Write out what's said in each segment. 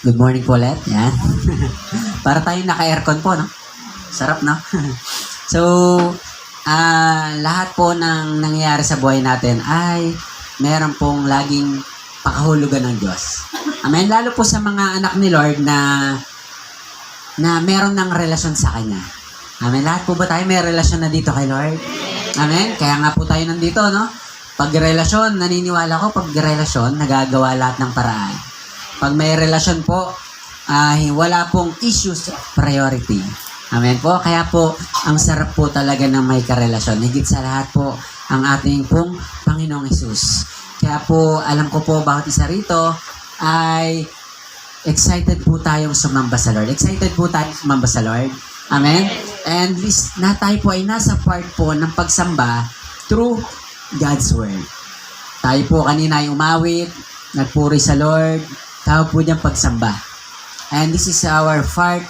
Good morning po ulit. Yan. Para tayong naka-aircon po, no? Sarap, no? So, lahat po ng nangyayari sa buhay natin ay meron pong laging pakahulugan ng Diyos. Amen? Lalo po sa mga anak ni Lord na meron ng relasyon sa Kanya. Amen? Lahat po ba tayo may relasyon na dito kay Lord? Amen? Kaya nga po tayo nandito, no? Pag relasyon, naniniwala ko, pag relasyon, nagagawa lahat ng paraan. Pag may relasyon po, wala pong issues priority. Amen po? Kaya po, ang sarap po talaga ng may karelasyon. Higit sa lahat po, ang ating pong Panginoong Hesus. Kaya po, alam ko po, bawat isa rito ay excited po tayong sumamba sa Lord. Excited po tayong sumamba sa Lord. Amen? And tayo po ay nasa part po ng pagsamba through God's Word. Tayo po kanina ay umawit, nagpuri sa Lord, tawag po niyang pagsamba. And this is our part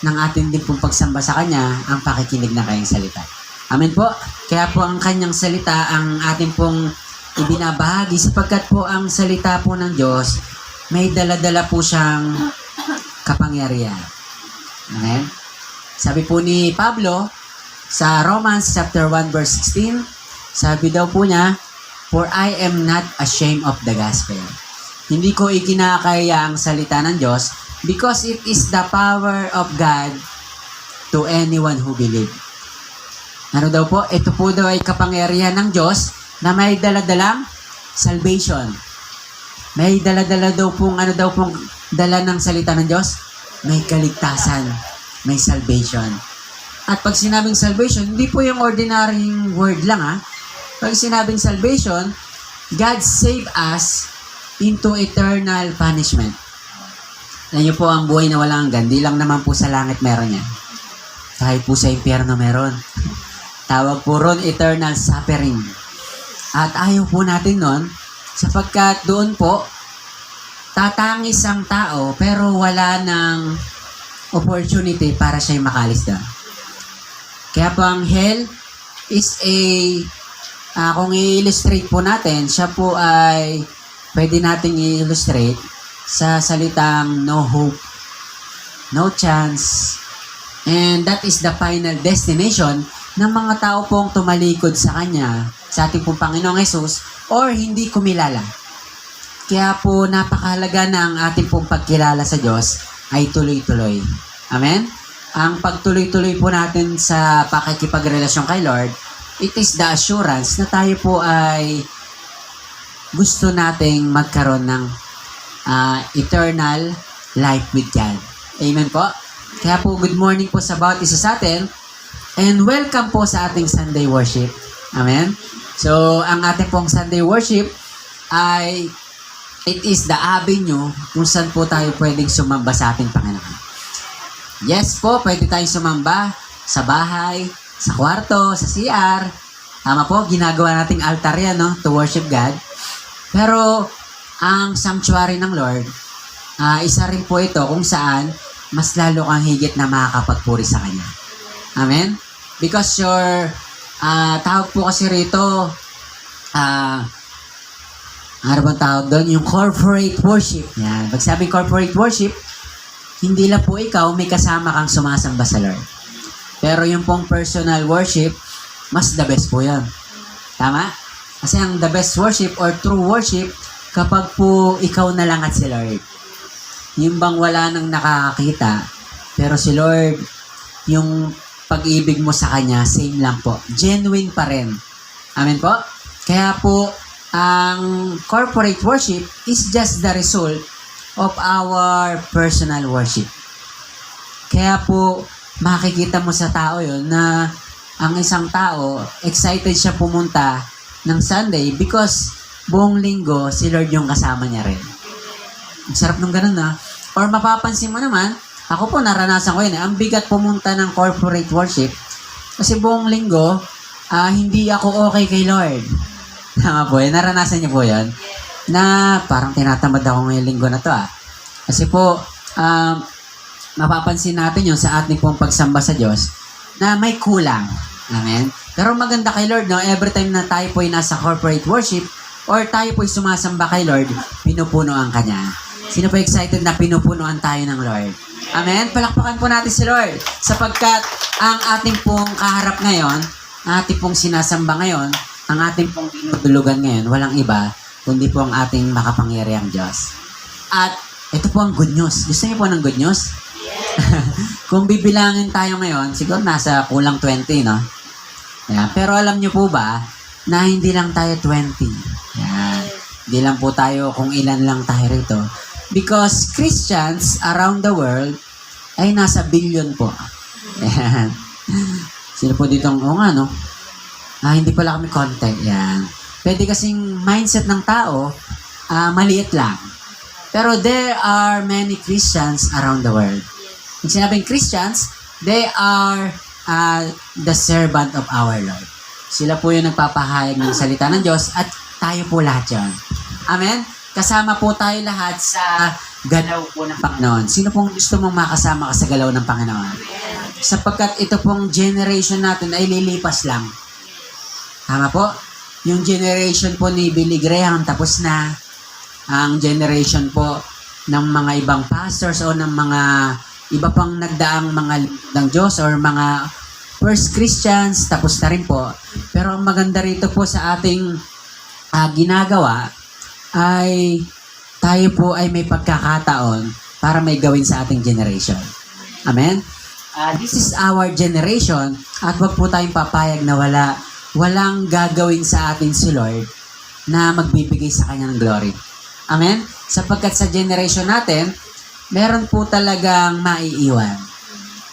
ng ating din pong pagsamba sa Kanya, ang pakikinig ng Kanyang salita. Amen po? Kaya po ang Kanyang salita, ang ating pong ibinabahagi, sapagkat po ang salita po ng Diyos, may dala-dala po siyang kapangyarihan. Amen? Sabi po ni Pablo, sa Romans chapter 1 verse 16, sabi daw po niya, "For I am not ashamed of the gospel." Hindi ko ikinakaya ang salita ng Diyos because it is the power of God to anyone who believe. Ano daw po? Ito po daw ay kapangyarihan ng Diyos na may daladalang salvation. May daladala daw pong, dala ng salita ng Diyos? May kaligtasan. May salvation. At pag sinabing salvation, hindi po yung ordinary word lang ha. Pag sinabing salvation, God save us into eternal punishment. Alam niyo po, ang buhay na walang hanggan, di lang naman po sa langit meron yan. Kahit po sa impyerno meron. Tawag po ron eternal suffering. At ayaw po natin nun, sapagkat doon po, tatangis ang tao, pero wala ng opportunity para siya'y makalis doon. Kaya po ang hell is kung i-illustrate po natin, siya po ay pwede nating i-illustrate sa salitang no hope, no chance, and that is the final destination ng mga tao pong tumalikod sa Kanya, sa ating pong Panginoong Hesus, or hindi kumilala. Kaya po napakahalaga na ang ating pong pagkilala sa Diyos ay tuloy-tuloy. Amen? Ang pagtuloy-tuloy po natin sa pakikipagrelasyon kay Lord, it is the assurance na tayo po ay gusto nating magkaroon ng eternal life with God. Amen po? Kaya po, good morning po sa bawat isa sa atin and welcome po sa ating Sunday worship. Amen? So, ang ating pong Sunday worship ay it is the avenue kung saan po tayo pwedeng sumamba sa ating Panginoon. Yes po, pwede tayong sumamba sa bahay, sa kwarto, sa CR. Tama po, ginagawa nating altar yan, no? To worship God. Pero, ang sanctuary ng Lord, isa rin po ito kung saan mas lalo kang higit na makakapagpuri sa Kanya. Amen? Because your, tawag po kasi rito, ano bang tawag doon? Yung corporate worship. Yan. Pag sabing corporate worship, hindi lang po ikaw, may kasama kang sumasamba sa Lord. Pero yung pong personal worship, mas the best po yan. Tama? Kasi ang the best worship or true worship, kapag po ikaw na lang at si Lord. Yung bang wala nang nakakakita, pero si Lord, yung pag-ibig mo sa Kanya, same lang po. Genuine pa rin. Amen po? Kaya po, ang corporate worship is just the result of our personal worship. Kaya po, makikita mo sa tao yun na ang isang tao, excited siya pumunta ng Sunday because buong linggo, si Lord yung kasama niya rin. Ang sarap nung ganun na. Or mapapansin mo naman, ako po naranasan ko yun. Ang bigat pumunta ng corporate worship kasi buong linggo, hindi ako okay kay Lord. Tama po yun. Naranasan niyo po yun. Na parang tinatamad ako ngayong linggo na to Kasi po, mapapansin natin yun sa ating pong pagsamba sa Diyos na may kulang. Amen? Pero maganda kay Lord, no? Every time na tayo po ay nasa corporate worship or tayo po ay sumasamba kay Lord, pinupuno ang Kanya. Sino po excited na pinupunuan tayo ng Lord? Amen? Palakpakan po natin si Lord. Sapagkat ang ating pong kaharap ngayon, ang ating pong sinasamba ngayon, ang ating pong dinudulugan ngayon, walang iba, kundi po ang ating makapangyarihang Diyos. At ito po ang good news. Gusto niyo po ng good news? Kung bibilangin tayo ngayon, siguro nasa kulang 20, no? Yan. Pero alam niyo po ba, na hindi lang tayo 20. Yan. Hindi lang po tayo kung ilan lang tayo rito. Because Christians around the world ay nasa billion po. Yan. Sino po dito ang, nga, no? Hindi pala kami konti. Yan. Pwede kasing mindset ng tao, maliit lang. Pero there are many Christians around the world. Kung sinabing Christians, they are the servant of our Lord. Sila po yung nagpapahayag ng salita ng Diyos at tayo po lahat yan. Amen? Kasama po tayo lahat sa galaw po ng Panginoon. Sino pong gusto mong makasama ka sa galaw ng Panginoon? Sapagkat ito pong generation natin ay lilipas lang. Tama po? Yung generation po ni Billy Graham tapos na. Ang generation po ng mga ibang pastors o ng mga iba pang nagdaang mga ng Diyos or mga first Christians, tapos na rin po. Pero ang maganda rito po sa ating ginagawa ay tayo po ay may pagkakataon para may gawin sa ating generation. Amen? This is our generation at wag po tayong papayag na walang gagawin sa atin si Lord na magbibigay sa Kanya ng glory. Amen? Sapagkat sa generation natin, meron po talagang maiiwan.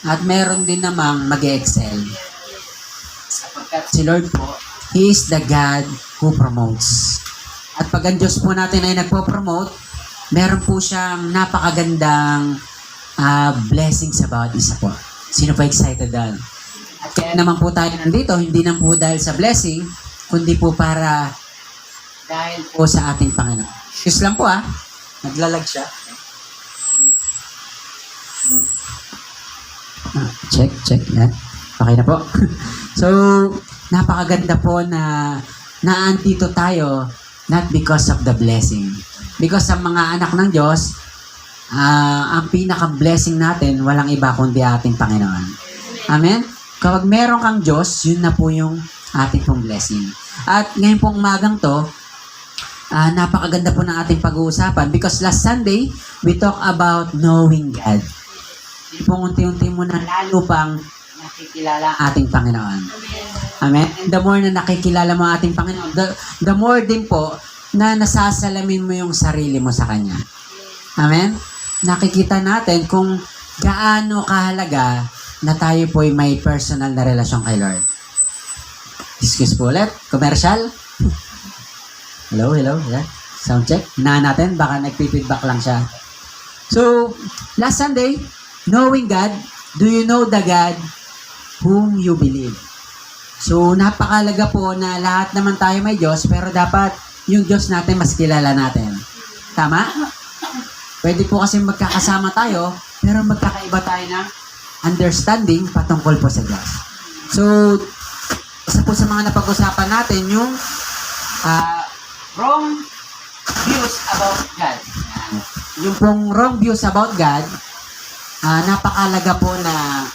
At meron din namang mag-excel. Sapagkat si Lord po, He is the God who promotes. At pag ang Diyos po natin ay nagpo-promote, meron po siyang napakagandang blessings sa bawat isa po. Sino pa excited doon? At kaya naman po tayo nandito, hindi lang po dahil sa blessing, kundi po para dahil po sa ating Panginoon. Excuse lang po naglalag siya. Check. Yan. Okay na po. So, napakaganda po na naandito tayo not because of the blessing. Because sa mga anak ng Diyos, ang pinaka-blessing natin, walang iba kundi ating Panginoon. Amen? Kapag meron kang Diyos, yun na po yung ating pong blessing. At ngayon pong umagang to, napakaganda po ng ating pag-uusapan because last Sunday, we talk about knowing God. Hindi po unti-unti mo na lalo pang nakikilala ang ating Panginoon. Amen? And the more na nakikilala mo ang ating Panginoon, the more din po na nasasalamin mo yung sarili mo sa Kanya. Amen? Nakikita natin kung gaano kahalaga na tayo po ay may personal na relasyon kay Lord. Excuse po ulit. Commercial? Hello. Yeah. Sound check. Hinaan natin. Baka nagpipidback lang siya. So, last Sunday, knowing God, do you know the God whom you believe? So, napakalaga po na lahat naman tayo may Diyos, pero dapat yung Diyos natin mas kilala natin. Tama? Pwede po kasi magkakasama tayo, pero magkakaiba tayo ng understanding patungkol po sa Diyos. So, isa po sa mga napag-usapan natin, yung wrong views about God. Yung pong wrong views about God, napakalaga po na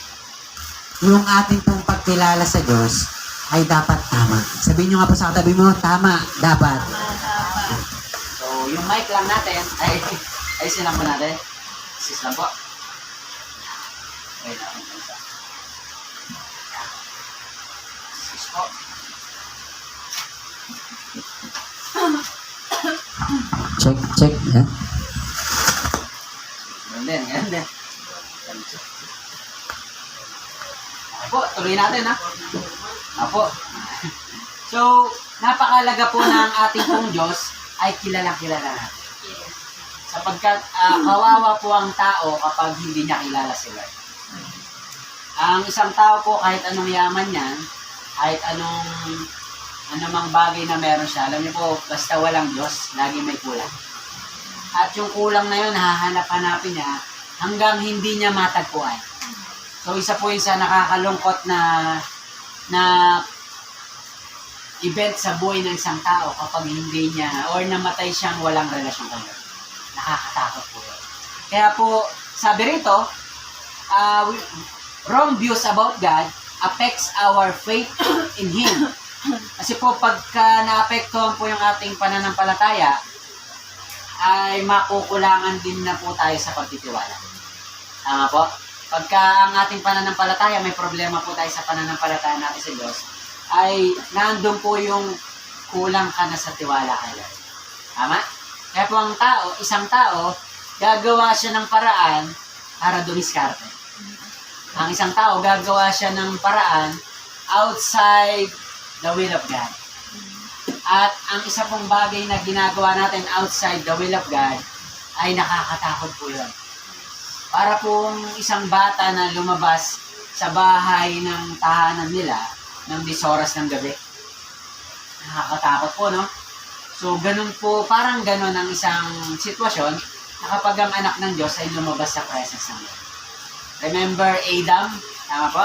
yung ating pong pagkilala sa Diyos ay dapat tama. Sabihin nyo nga po sa katabi mo, tama, dapat. So, yung mic lang natin, ay silang po natin. Sis lang po. Okay na. Sis po. Check. Yan. Ganun din. Apo, tuloy natin Apo. So, napakalaga po na ang ating pong Diyos ay kilalang-kilala natin. Sapagkat kawawa po ang tao kapag hindi niya kilala si Lord. Ang isang tao po, kahit anong yaman niyan, kahit anumang bagay na meron siya, alam niyo po, basta walang Diyos, lagi may kulang. At yung kulang na yun, hahanap-hanapin niya hanggang hindi niya matagpuan. So, isa po yun sa nakakalungkot na event sa buhay ng isang tao kapag hindi niya or namatay siyang walang relasyon kayo. Nakakatakot po yun. Kaya po, sabi rito, wrong views about God affects our faith in Him. Kasi po, pagka naapektuhan po yung ating pananampalataya, ay makukulangan din na po tayo sa pagtitiwala. Tama po? Pagka ang ating pananampalataya, may problema po tayo sa pananampalataya natin sa Diyos, ay nandun po yung kulang ka na sa tiwala kay Lord. Tama? Kaya po ang tao, isang tao, gagawa siya ng paraan para dumiskarte. Ang isang tao, gagawa siya ng paraan outside the will of God. At ang isa pong bagay na ginagawa natin outside the will of God ay nakakatakot po yun. Para pong isang bata na lumabas sa bahay ng tahanan nila ng 10 oras ng gabi. Nakakatakot po, no? So, ganun po, parang ganun ang isang sitwasyon na kapag ang anak ng Diyos ay lumabas sa presence ng Lord. Remember Adam? Tama po?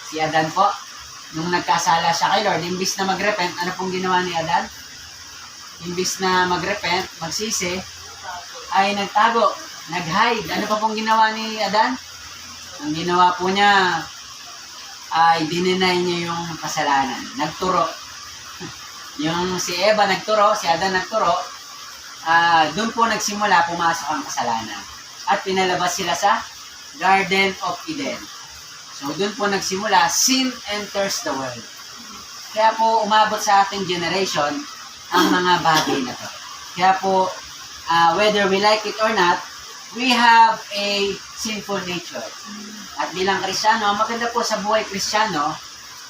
Si Adan po. Nung nagkasala siya kay Lord, imbis na mag-repent, ano pong ginawa ni Adan? Imbis na mag-repent, magsisi, ay nagtago, nag-hide. Ano pa pong ginawa ni Adan? Ang ginawa po niya ay dininay niya yung kasalanan. Nagturo. Yung si Eva nagturo, si Adan nagturo, doon po nagsimula, pumasok ang kasalanan. At pinalabas sila sa Garden of Eden. So, doon po nagsimula, sin enters the world. Kaya po, umabot sa ating generation ang mga bagay na to. Kaya po, whether we like it or not, we have a sinful nature. At bilang Kristiyano, maganda po sa buhay Kristiyano,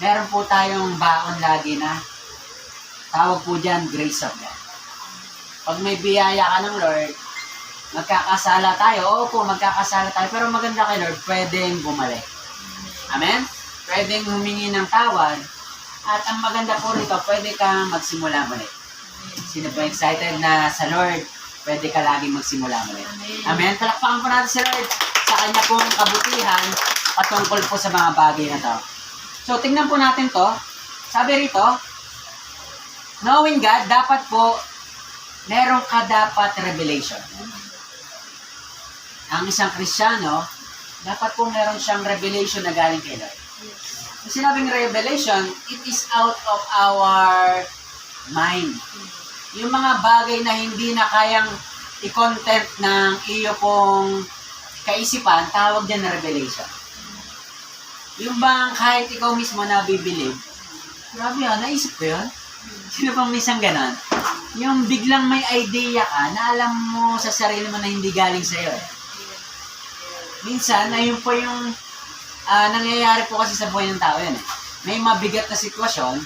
meron po tayong baon lagi na tawag po dyan, grace of God. Pag may biyaya ka ng Lord, magkakasala tayo. Oo po, magkakasala tayo. Pero maganda kay Lord, pwedeng bumalik. Amen? Pwedeng humingi ng tawad. At ang maganda po rito, pwede kang magsimula muli. Sino ba excited na sa Lord, pwede ka laging magsimula muli? Amen? Palakpakan po natin si Lord sa kanya pong kabutihan patungkol po sa mga bagay na to. So, tingnan po natin to. Sabi rito, knowing God, dapat po, meron ka dapat revelation. Ang isang Kristiyano, dapat po meron siyang revelation na galing kay Lord. Yung sinabing revelation, it is out of our mind. Yung mga bagay na hindi na kayang i-content ng iyo pong kaisipan, tawag dyan na revelation. Yung bang kahit ikaw mismo na bibilib, grabe yun, naisip ko yun. Sino pang minsan ganon? Yung biglang may idea ka na alam mo sa sarili mo na hindi galing sa'yo. Minsan, ayun po yung nangyayari po kasi sa buhay ng tao yun. May mabigat na sitwasyon,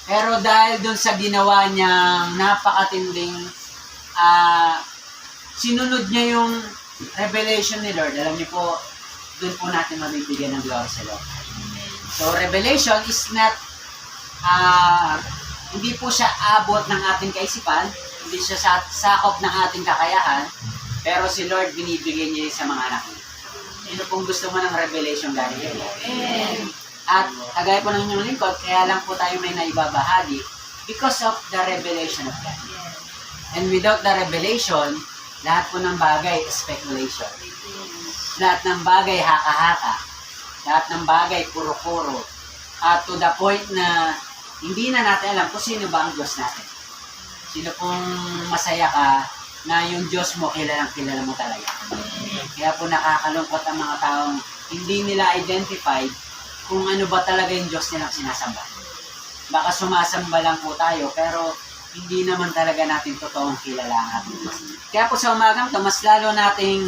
pero dahil dun sa ginawa niyang napakatinding sinunod niya yung revelation ni Lord. Alam niyo po, dun po natin mabibigyan ng glory sa Lord. So, revelation is not hindi po siya abot ng ating kaisipan, hindi siya sakop ng ating kakayahan, pero si Lord binibigay niya sa mga anak niya. Sino pong gusto mo ng revelation galing kay Lord? At kagaya po ng inyong lingkod, kaya lang po tayo may naibabahagi because of the revelation of God. And without the revelation, lahat po ng bagay speculation. Lahat ng bagay haka-haka. Lahat ng bagay puro-puro. At to the point na hindi na natin alam kung sino ba ang Diyos natin. Sino pong masaya ka na yung Diyos mo, kilala mo talaga. Kaya po nakakalungkot ang mga taong hindi nila identified kung ano ba talaga yung Diyos nilang sinasamba. Baka sumasamba lang po tayo, pero hindi naman talaga natin totoong kilala ang ating Diyos. Kaya po sa umagang to, mas lalo nating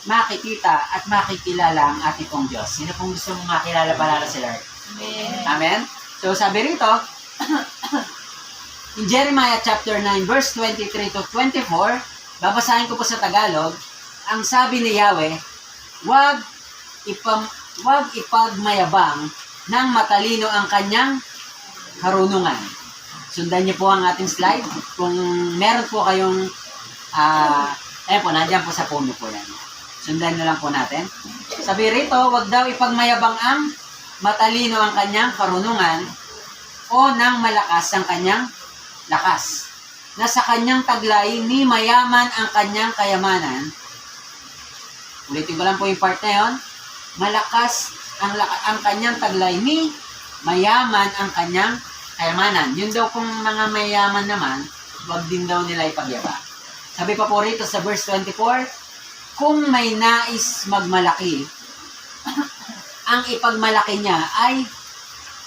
makikita at makikilala ang ating pong Diyos. Sino pong gusto mong makilala palala si Lord? Amen. Amen? So sabi rito, in Jeremiah chapter 9 verse 23 to 24, babasahin ko po sa Tagalog, ang sabi ni Yahweh, wag ipagmayabang ng matalino ang kanyang karunungan. Sundan niyo po ang ating slide. Kung meron po kayong, ayan po, nandiyan po sa puno po yan. Sundan niyo lang po natin. Sabi rito, wag daw ipagmayabang ang matalino ang kanyang karunungan o ng malakas ang kanyang lakas. na sa kanyang taglay ni mayaman ang kanyang kayamanan. Ulitin ko lang po yung part na yun. Malakas ang kanyang taglay ni mayaman ang kanyang kayamanan. Yun daw kung mga mayaman naman, wag din daw nila ipagyaba. Sabi pa po rito sa verse 24, kung may nais magmalaki, ang ipagmalaki niya ay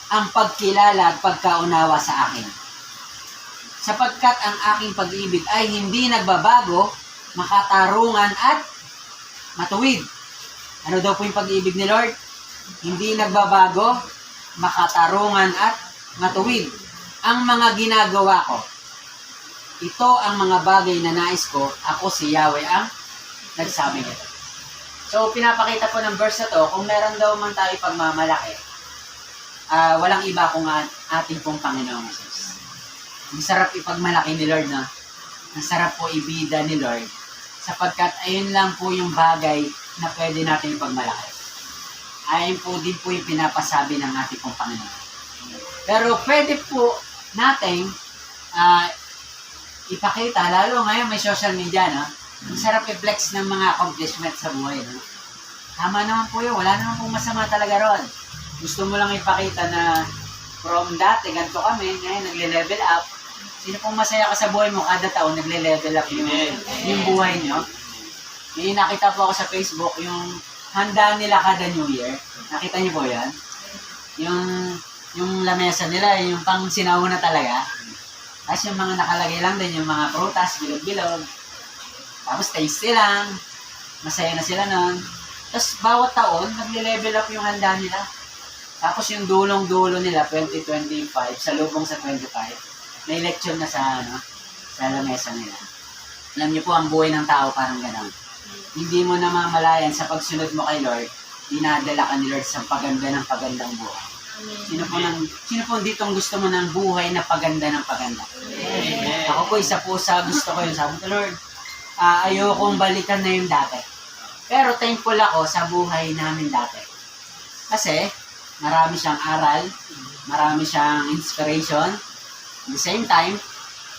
ang pagkilala at pagkaunawa sa akin. Sapagkat ang aking pag-ibig ay hindi nagbabago, makatarungan at matuwid. Ano daw po yung pag-ibig ni Lord? Hindi nagbabago, makatarungan at matuwid. Ang mga ginagawa ko, ito ang mga bagay na nais ko, ako si Yahweh ang nagsabi nito. So, pinapakita po ng verse na to, kung meron daw man tayo pagmamalaki, walang iba kung ating pong Panginoong Jesus. Ang sarap ipagmalaki ni Lord, no? Ang sarap po ibida ni Lord, sapagkat ayun lang po yung bagay na pwede natin ipagmalaki. Ayun po din po yung pinapasabi ng ating pong Panginoon. Pero pwede po natin ipakita, lalo ngayon may social media, no? Ang sarap i-flex ng mga accomplishment sa buhay, no? Tama naman po yun, wala naman pong masama talaga ron. Gusto mo lang ipakita na from dati, ganito kami, ngayon nagle-level up. Sino pong masaya ka sa buhay mo, kada taon nagle-level up yung buhay nyo. May nakita po ako sa Facebook, yung handa nila kada New Year. Nakita niyo po yan? Yung lamesa nila, yung pang sinauna talaga. Tapos yung mga nakalagay lang din, yung mga prutas, bilog-bilog. Tapos tasty lang. Masaya na sila nun. Tapos bawat taon, nagle-level up yung handa nila. Tapos yung dulong-dulo nila, 2025, sa lubong sa 25, may election na sa lamesa nila. Alam niyo po, ang buhay ng tao parang gano'n. Hindi mo namamalayan sa pagsunod mo kay Lord, dinadala ka ni Lord sa paganda ng pagandang buhay. Sino po ditong gusto mo ng buhay na paganda ng paganda? Amen. Ako po, isa po sa gusto ko yun. Sabi ko, Lord, ayokong balikan na yung dati. Pero thankful ako sa buhay namin dati. Kasi, marami siyang aral, marami siyang inspiration. At the same time,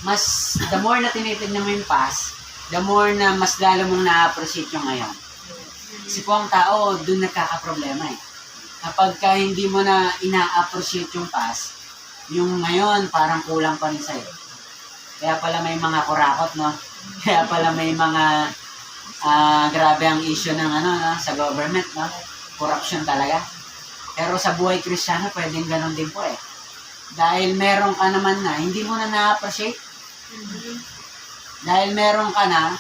the more na tinitignan mo yung past, the more na mas lalo mong na-appreciate yung ngayon. Kasi po ang tao, dun nagkakaproblema eh. Kapag hindi mo na ina-appreciate yung past, yung ngayon parang kulang pa rin sa'yo. Kaya pala may mga kurakot, no? Kaya pala may mga grabe ang issue ng sa government, no? Corruption talaga. Pero sa buhay Kristiyano, pwedeng ganun din po eh. Dahil meron ka naman na, hindi mo na na-appreciate. Dahil meron ka na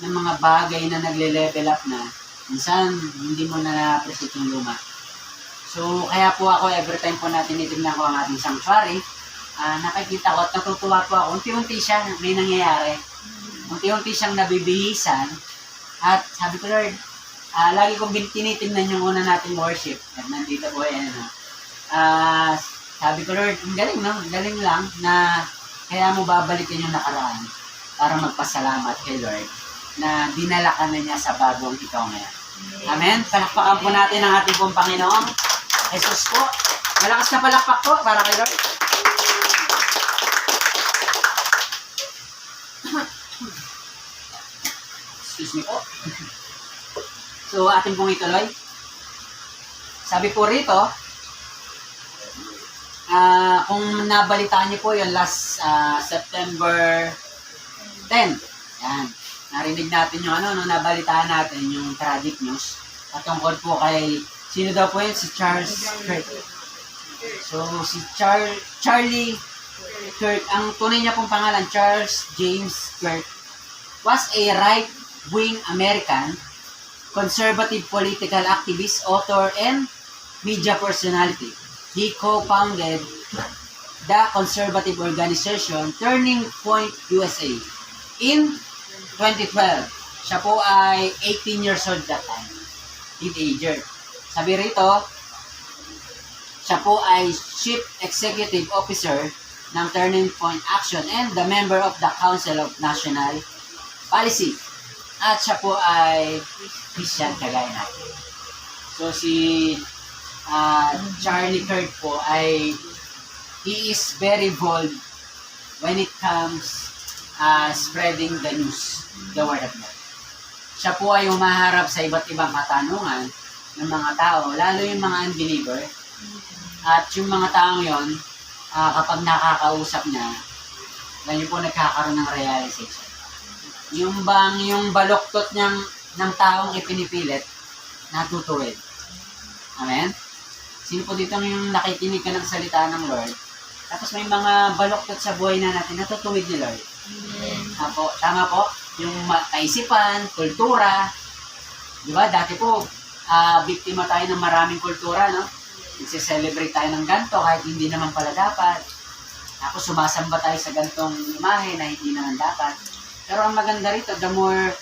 ng mga bagay na nagle-level up na, minsan hindi mo na na-appreciate yung luma. So, kaya po ako, every time po natin itignan ko ang ating sanctuary, nakikita ko at natutuwa po ako, unti-unti siya may nangyayari. Unti-unti siyang nabibihisan. At sabi ko, Lord, lagi kong tinitingnan yung una nating worship. At nandito po yan. Sabi ko, Lord, ang galing, no? Galing lang na kaya mo babalikin yung nakaraan para magpasalamat kay Lord na dinala ka na niya sa bagong ikaw ngayon. Amen? Palakpakan po natin ang ating pong Panginoon. Jesus po. Malakas na palakpak po para kay Lord. Excuse me po. So, ating pong ituloy. Sabi po rito, kung nabalitaan niyo po yung last September 10, yan, narinig natin yung nabalitaan natin yung tragic news at tungkol po kay, sino daw po yun? Si Charles Kirk. So, si Charlie Kirk, ang tunay niya pong pangalan, Charles James Kirk, was a right-wing American, conservative political activist, author, and media personality. He co-founded the conservative organization Turning Point USA in 2012. Siya po ay 18 years old that time. Teenager. Sabi rito, siya po ay Chief Executive Officer ng Turning Point Action and the member of the Council of National Policy. At siya po ay Christian kagaya natin. So si Charlie Kirk po ay he is very bold when it comes spreading the news, the word of God. Siya po ay humaharap sa iba't ibang katanungan ng mga tao, lalo yung mga unbeliever. At yung mga taong yon, kapag nakakausap niya, ganyan po nagkakaroon ng realization. Yung baloktot ng taong ipinipilit, natutuwid. Amen? Sino po dito yung nakikinig ka ng salita ng Lord? Tapos may mga baloktot sa buhay na natin, natutuwid ni Lord. Tama po? Yung kaisipan, kultura. Di ba? Dati po, biktima tayo ng maraming kultura, no? Nagse-celebrate tayo ng ganito kahit hindi naman pala dapat. Tapos sumasamba tayo sa ganitong imahe na hindi naman dapat. Pero ang maganda rito, the more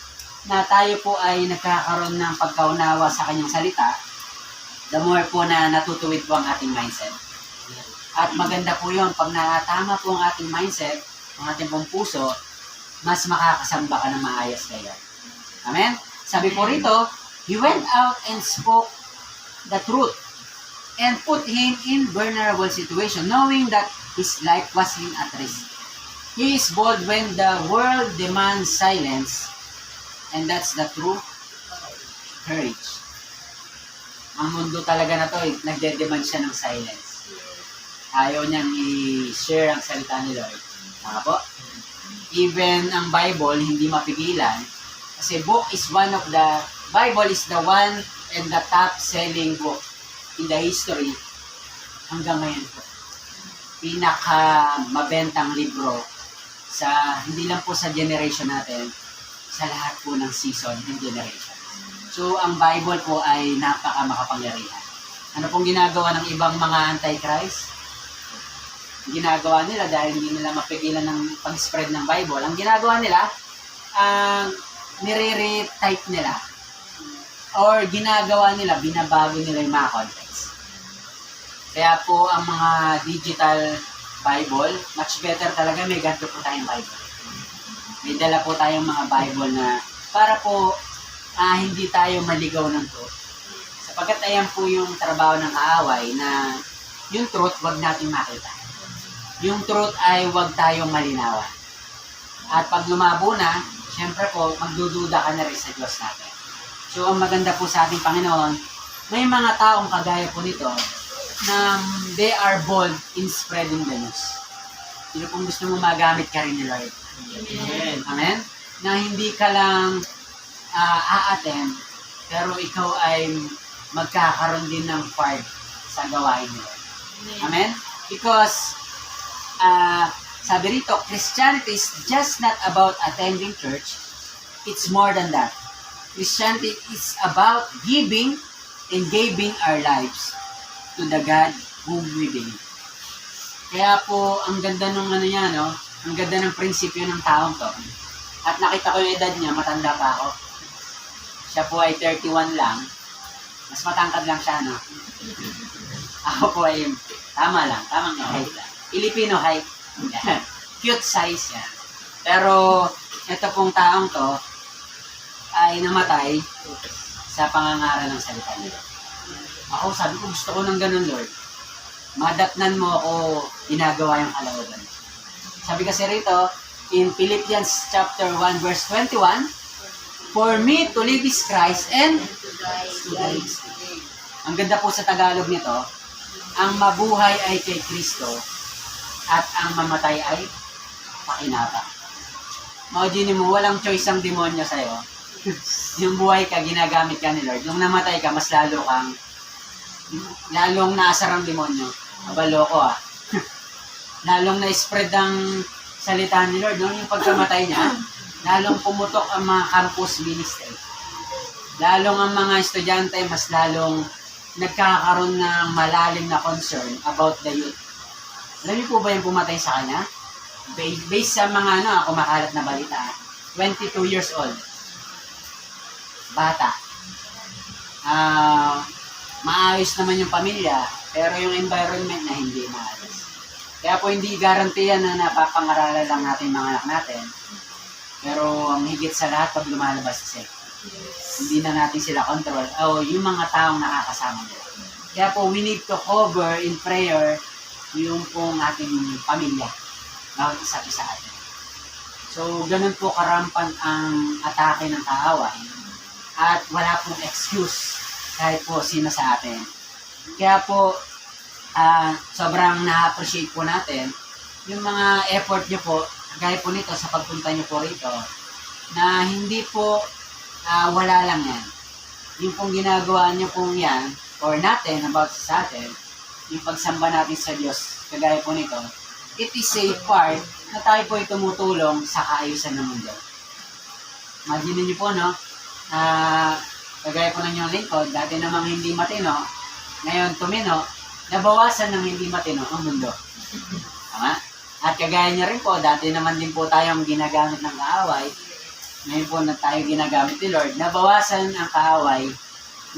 na tayo po ay nagkakaroon ng pagkaunawa sa kanyang salita, the more po na natutuwid po ang ating mindset. At maganda po yun, pag natama po ang ating mindset, ang ating pong puso, mas makakasamba ka ng maayos kaya. Amen? Sabi po rito, he went out and spoke the truth and put him in vulnerable situation, knowing that his life was at risk. He is bold when the world demands silence, and that's the true courage. Ang mundo talaga na to, nagde-demand siya ng silence. Ayaw niyang i-share ang salita ni Lord. Tama po? Even ang Bible, hindi mapigilan. Kasi Bible is the one and the top-selling book in the history hanggang ngayon po. Pinaka-mabentang libro hindi lang po sa generation natin, sa lahat po ng season and generation. So, ang Bible po ay napaka-makapangyarihan. Ano pong ginagawa ng ibang mga antichrist? Ginagawa nila dahil hindi nila mapigilan ng pag-spread ng Bible. Ang ginagawa nila, nire-retype nila. Or ginagawa nila, binabago nila yung mga context. Kaya po, ang mga digital Bible, much better talaga may ganito po tayong Bible. May dala po tayong mga Bible na para po hindi tayo maligaw ng truth. Sapagkat ayan po yung trabaho ng kaaway na yung truth wag natin makita. Yung truth ay wag tayong malinawan. At pag lumabo na, syempre po, magdududa ka na rin sa Diyos natin. So, ang maganda po sa ating Panginoon, may mga taong kagaya po nito na they are bold in spreading the news. Sino kung gusto mo magamit ka rin ni Lord? Amen. Amen? Na hindi ka lang a-attend, pero ikaw ay magkakaroon din ng part sa gawain mo. Amen? Because, sabi rito, Christianity is just not about attending church. It's more than that. Christianity is about giving and giving our lives to the God whom we believe. Kaya po, ang ganda ng ang ganda ng prinsipyo ng taong to. At nakita ko yung edad niya, matanda pa ako. Siya po ay 31 lang. Mas matangkad lang siya, no? Ako po ay tamang height lang. Filipino height. Cute size yan. Pero, ito pong taong to, ay namatay sa pangangaral ng salita nila. Ako, sabi ko, gusto ko ng ganun, Lord. Madatnan mo ako, ginagawa yung kalooban. Sabi kasi rito, in Philippians chapter 1, verse 21, for me to live is Christ and to die is gain. Ang ganda po sa Tagalog nito, ang mabuhay ay kay Kristo at ang mamatay ay pakinabang. Imagine mo, walang choice ang demonyo sa'yo. Yung buhay ka, ginagamit ka ni Lord. Yung namatay ka, mas lalong naasar ang demonyo. Abaloko lalong na-spread ang salita ni Lord. Yung pagkamatay niya, lalong pumutok ang mga campus ministry. Lalong ang mga estudyante, mas lalong nagkakaroon ng malalim na concern about the youth. Alam niyo po ba yung pumatay sa kanya? Based sa mga kumakalat na balita, 22 years old. Bata. Maayos naman yung pamilya, pero yung environment na hindi maayos. Kaya po hindi garantiyan na napapangaralan lang natin mga anak natin. Pero ang higit sa lahat, pag lumalabas kasi, hindi na natin sila control. Yung mga taong nakakasama nila. Kaya po, we need to cover in prayer yung pong ating pamilya. Bawat isa't isa atin. So, So, ganun po karampant ang atake ng kaaway. At wala pong excuse kahit po sino sa atin. Kaya po, sobrang na-appreciate po natin yung mga effort nyo po, gaya po nito sa pagpunta nyo po rito, na hindi po wala lang yan. Yung pong ginagawa nyo pong yan, or natin, about sa atin, yung pagsamba natin sa Diyos, kagaya po nito, it is a part na tayo po ay tumutulong sa kaayusan ng mundo. Imagine niyo po, no? Kagaya po ng inyong lingkod, dati namang hindi matino, ngayon tumino, nabawasan ng hindi matino ang mundo. Tama? At kagaya niya rin po, dati naman din po tayong ginagamit ng kaaway, ngayon po na tayo ginagamit ni Lord, nabawasan ang kaaway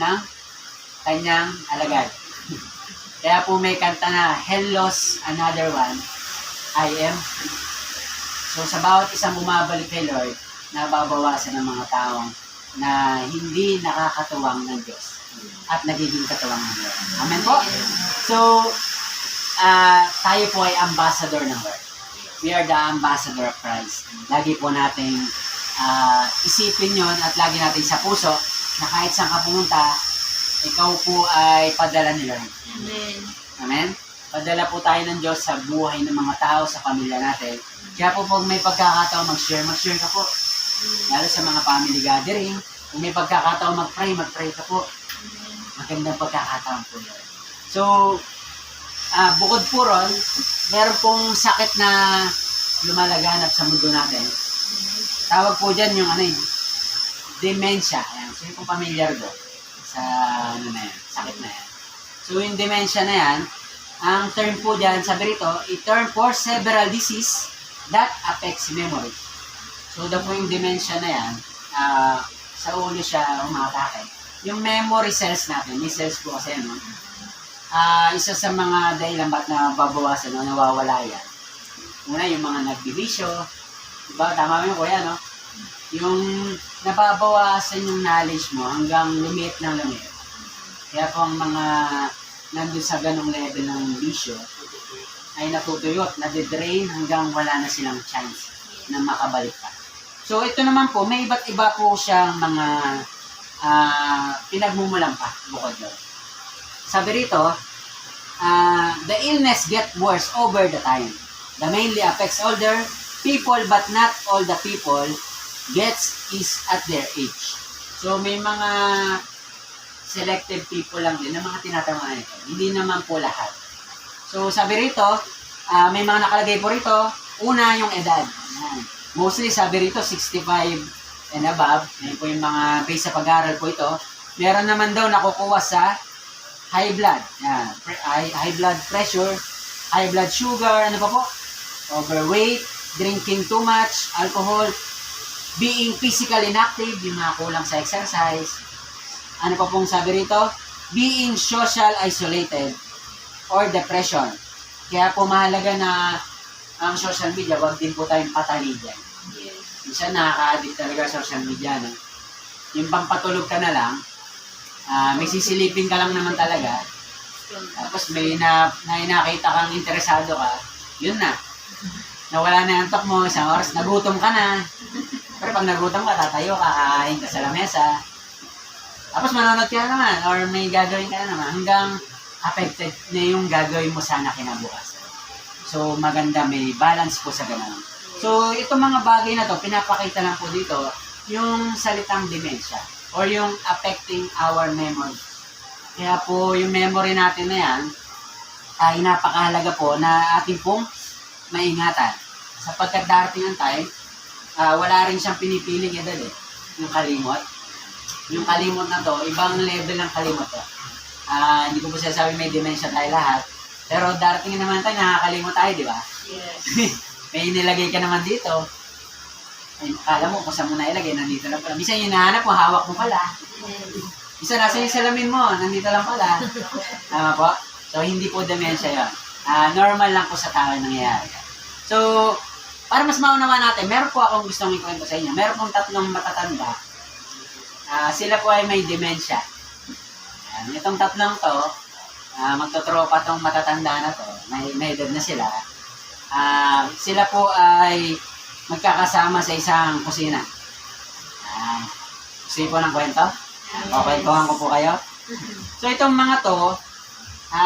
ng kanyang alagad. Kaya po may kanta na, Hell lost another one, I am. So sa bawat isang bumabalik kay Lord, nababawasan ng mga taong na hindi nakakatuwang ng Diyos at nagiging katuwang ng Lord. Amen po? So, tayo po ay ambassador ng Lord. We are the ambassador of Christ. Lagi po nating isipin yon at lagi natin sa puso na kahit saan ka pumunta, ikaw po ay padala ni Lord. Amen. Amen? Padala po tayo ng Diyos sa buhay ng mga tao, sa pamilya natin. Kaya po pag may pagkakataon mag-share ka po. Lalo sa mga family gathering. Kung may pagkakataon mag-pray ka po. Magandang pagkakataon po yun. So, bukod po ron, meron pong sakit na lumalaganap sa mundo natin. Tawag po dyan yung dementia. Ayan. So, yung familiar do sa sakit na yan. So, yung dementia na yan, ang term po dyan, sabi rito, a term for several disease that affects memory. So, po yung dementia na yan, sa ulo siya umatake. Yung memory cells natin, may cells po kasi, no? Isa sa mga dahilan ba't nababawasan o nawawala yan. Una, yung mga nagbibisyo, diba? Tama mo yung kuya, no? Yung nababawasan yung knowledge mo hanggang lumit ng lumit. Kaya po ang mga nandun sa ganong level ng bisyo ay natutuyot, nade-drain hanggang wala na silang chance na makabalik pa. So ito naman po, may iba't iba po siyang mga pinagmumulan pa bukod doon. Sabi rito, the illness get worse over the time. The mainly affects older people but not all the people gets is at their age. So may mga selected people lang din na mga tinatamaan ito. Hindi naman po lahat. So sabi rito, may mga nakalagay po rito, una yung edad. Yan. Mostly sabi rito 65 and above. Yan po yung mga base sa pag-aaral po ito. Meron naman daw nakukuha sa high blood. Yan. High blood pressure, high blood sugar, ano pa po? Overweight, drinking too much, alcohol, being physically inactive, yung mga kulang sa exercise. Ano pa pong sabi rito? Being social isolated or depression. Kaya po mahalaga na ang social media, wag din po tayong patali dyan. Yes. Minsan nakaka-addict talaga sa social media. No? Yung pampatulog ka na lang, may sisilipin ka lang naman talaga. Tapos may nakita kang interesado ka, yun na. Nawala na yung antok mo, isang oras, nagutom ka na. Pero pag nagutom ka, tatayo ka, kakain ka sa lamesa. Tapos manonood ka naman or may gagawin ka na naman hanggang affected na yung gagawin mo sana kinabukasan. So maganda, may balance po sa ganun. So itong mga bagay na to, pinapakita lang po dito yung salitang dementia or yung affecting our memory. Kaya po yung memory natin na yan ay napakahalaga po na ating pong maingatan. Sapagkat darating ang time, wala rin siyang pinipiling edad yung kalimot. Yung kalimot na to, ibang level ng kalimot to. Hindi ko po sinasabi may dementia tayo lahat. Pero darating naman tayo, nakakalimot tayo, di ba? Yes. May nilagay ka naman dito. Ay, akala mo kung saan mo nailagay, nandito lang pala. Bisa yung hinahanap mo, hawak mo pala. Bisa nasa yung salamin mo, nandito lang pala. Tama po? So, hindi po dementia yun. Normal lang po sa tao yung nangyayari. So, para mas maunawa natin, meron po akong gustong ikwento sa inyo. Meron pong tatlong matatanda. Sila po ay may dementia. Itong tatlong to, magtotropa tong matatanda na to, may edad na sila. Sila po ay magkakasama sa isang kusina. Yan. Gusto niyo po ng kwento? O, kwentuhan ko po kayo. So, itong mga to,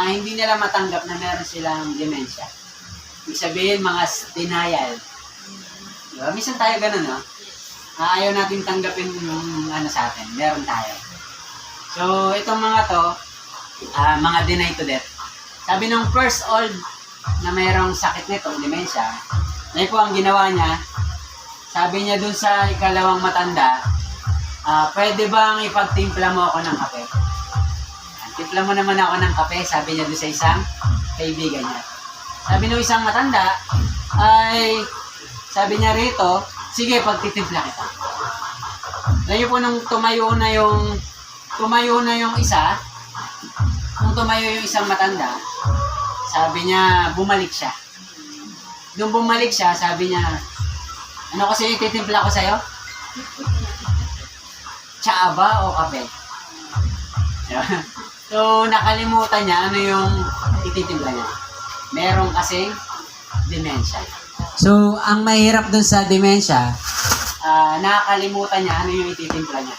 hindi nila matanggap na meron silang dementia. Ibig sabihin, mga denial. Diba? Minsan tayo ganun, no? Ayaw natin tanggapin yung ano sa atin. Meron tayo. So, itong mga to, mga deny to death. Sabi nung first old na mayroong sakit nito, dementia, na po ang ginawa niya, sabi niya dun sa ikalawang matanda, pwede bang ipagtimpla mo ako ng kape? Timpla mo naman ako ng kape, sabi niya dun sa isang kaibigan niya. Sabi nung isang matanda, sabi niya rito, sige, pagtitimpla kita. Ngayon po nung tumayo na yung isa, nung tumayo yung isang matanda, sabi niya, bumalik siya. Nung bumalik siya, sabi niya, ano kasi yung titimpla ko sa'yo? Tsaa ba o kape? So, nakalimutan niya ano yung ititimpla niya. Meron kasing dementia. So, ang mahirap dun sa dementia, nakakalimutan niya ano yung ititimpla niya.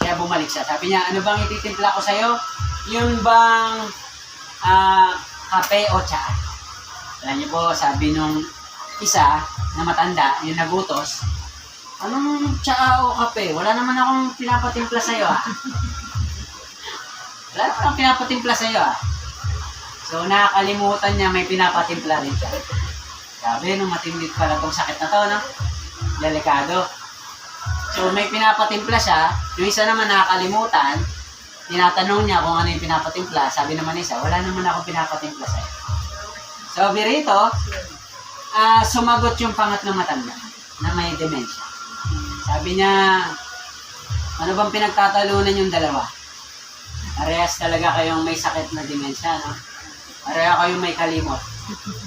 Kaya bumalik siya. Sabi niya, ano bang ititimpla ko sa'yo? Yung bang kape o tsaa? Alam niyo po, sabi nung isa na matanda, yung nagutos, anong tsaa o kape? Wala naman akong pinapatimpla sa'yo, Wala naman akong pinapatimpla sa'yo, So, nakakalimutan niya may pinapatimpla rin siya. Sabi, nung matindit pala itong sakit na to, no? Delikado. So, may pinapatimpla siya. Yung isa naman nakakalimutan, tinatanong niya kung ano yung pinapatimpla. Sabi naman isa, wala naman akong pinapatimpla sa'yo. So, birito, sumagot yung pangatlong matanda na may dementia. Sabi niya, ano bang pinagtatalunan yung dalawa? Parehas talaga kayong may sakit na dementia, no? Pareha kayong may kalimot.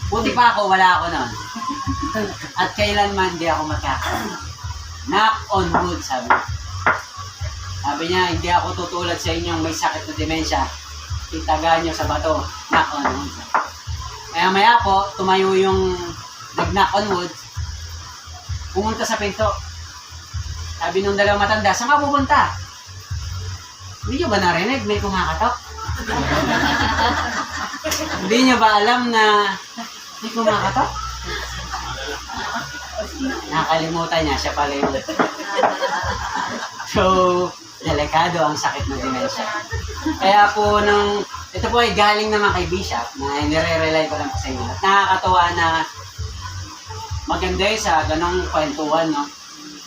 Buti pa ako, wala ako nun. At kailanman di ako magkakaroon. Knock on wood, sabi niya. Sabi niya, hindi ako tutulad sa inyong may sakit na dementia. Itagaan niyo sa bato. Knock on wood. Kaya maya po, tumayo yung nag-knock on wood. Pumunta sa pinto. Sabi nung dalawang matanda, saan ka pupunta? Hindi nyo ba narinig? May kumakatok. Hindi nyo ba alam na may kumakatok? Nakalimutan niya, siya pala yung... So, delikado ang sakit ng dementia. Kaya po ito po ay galing naman kay Bishop, na nire-relay ko lang po sa inyo. At nakakatawa na maganda sa ganong kwentuhan, no?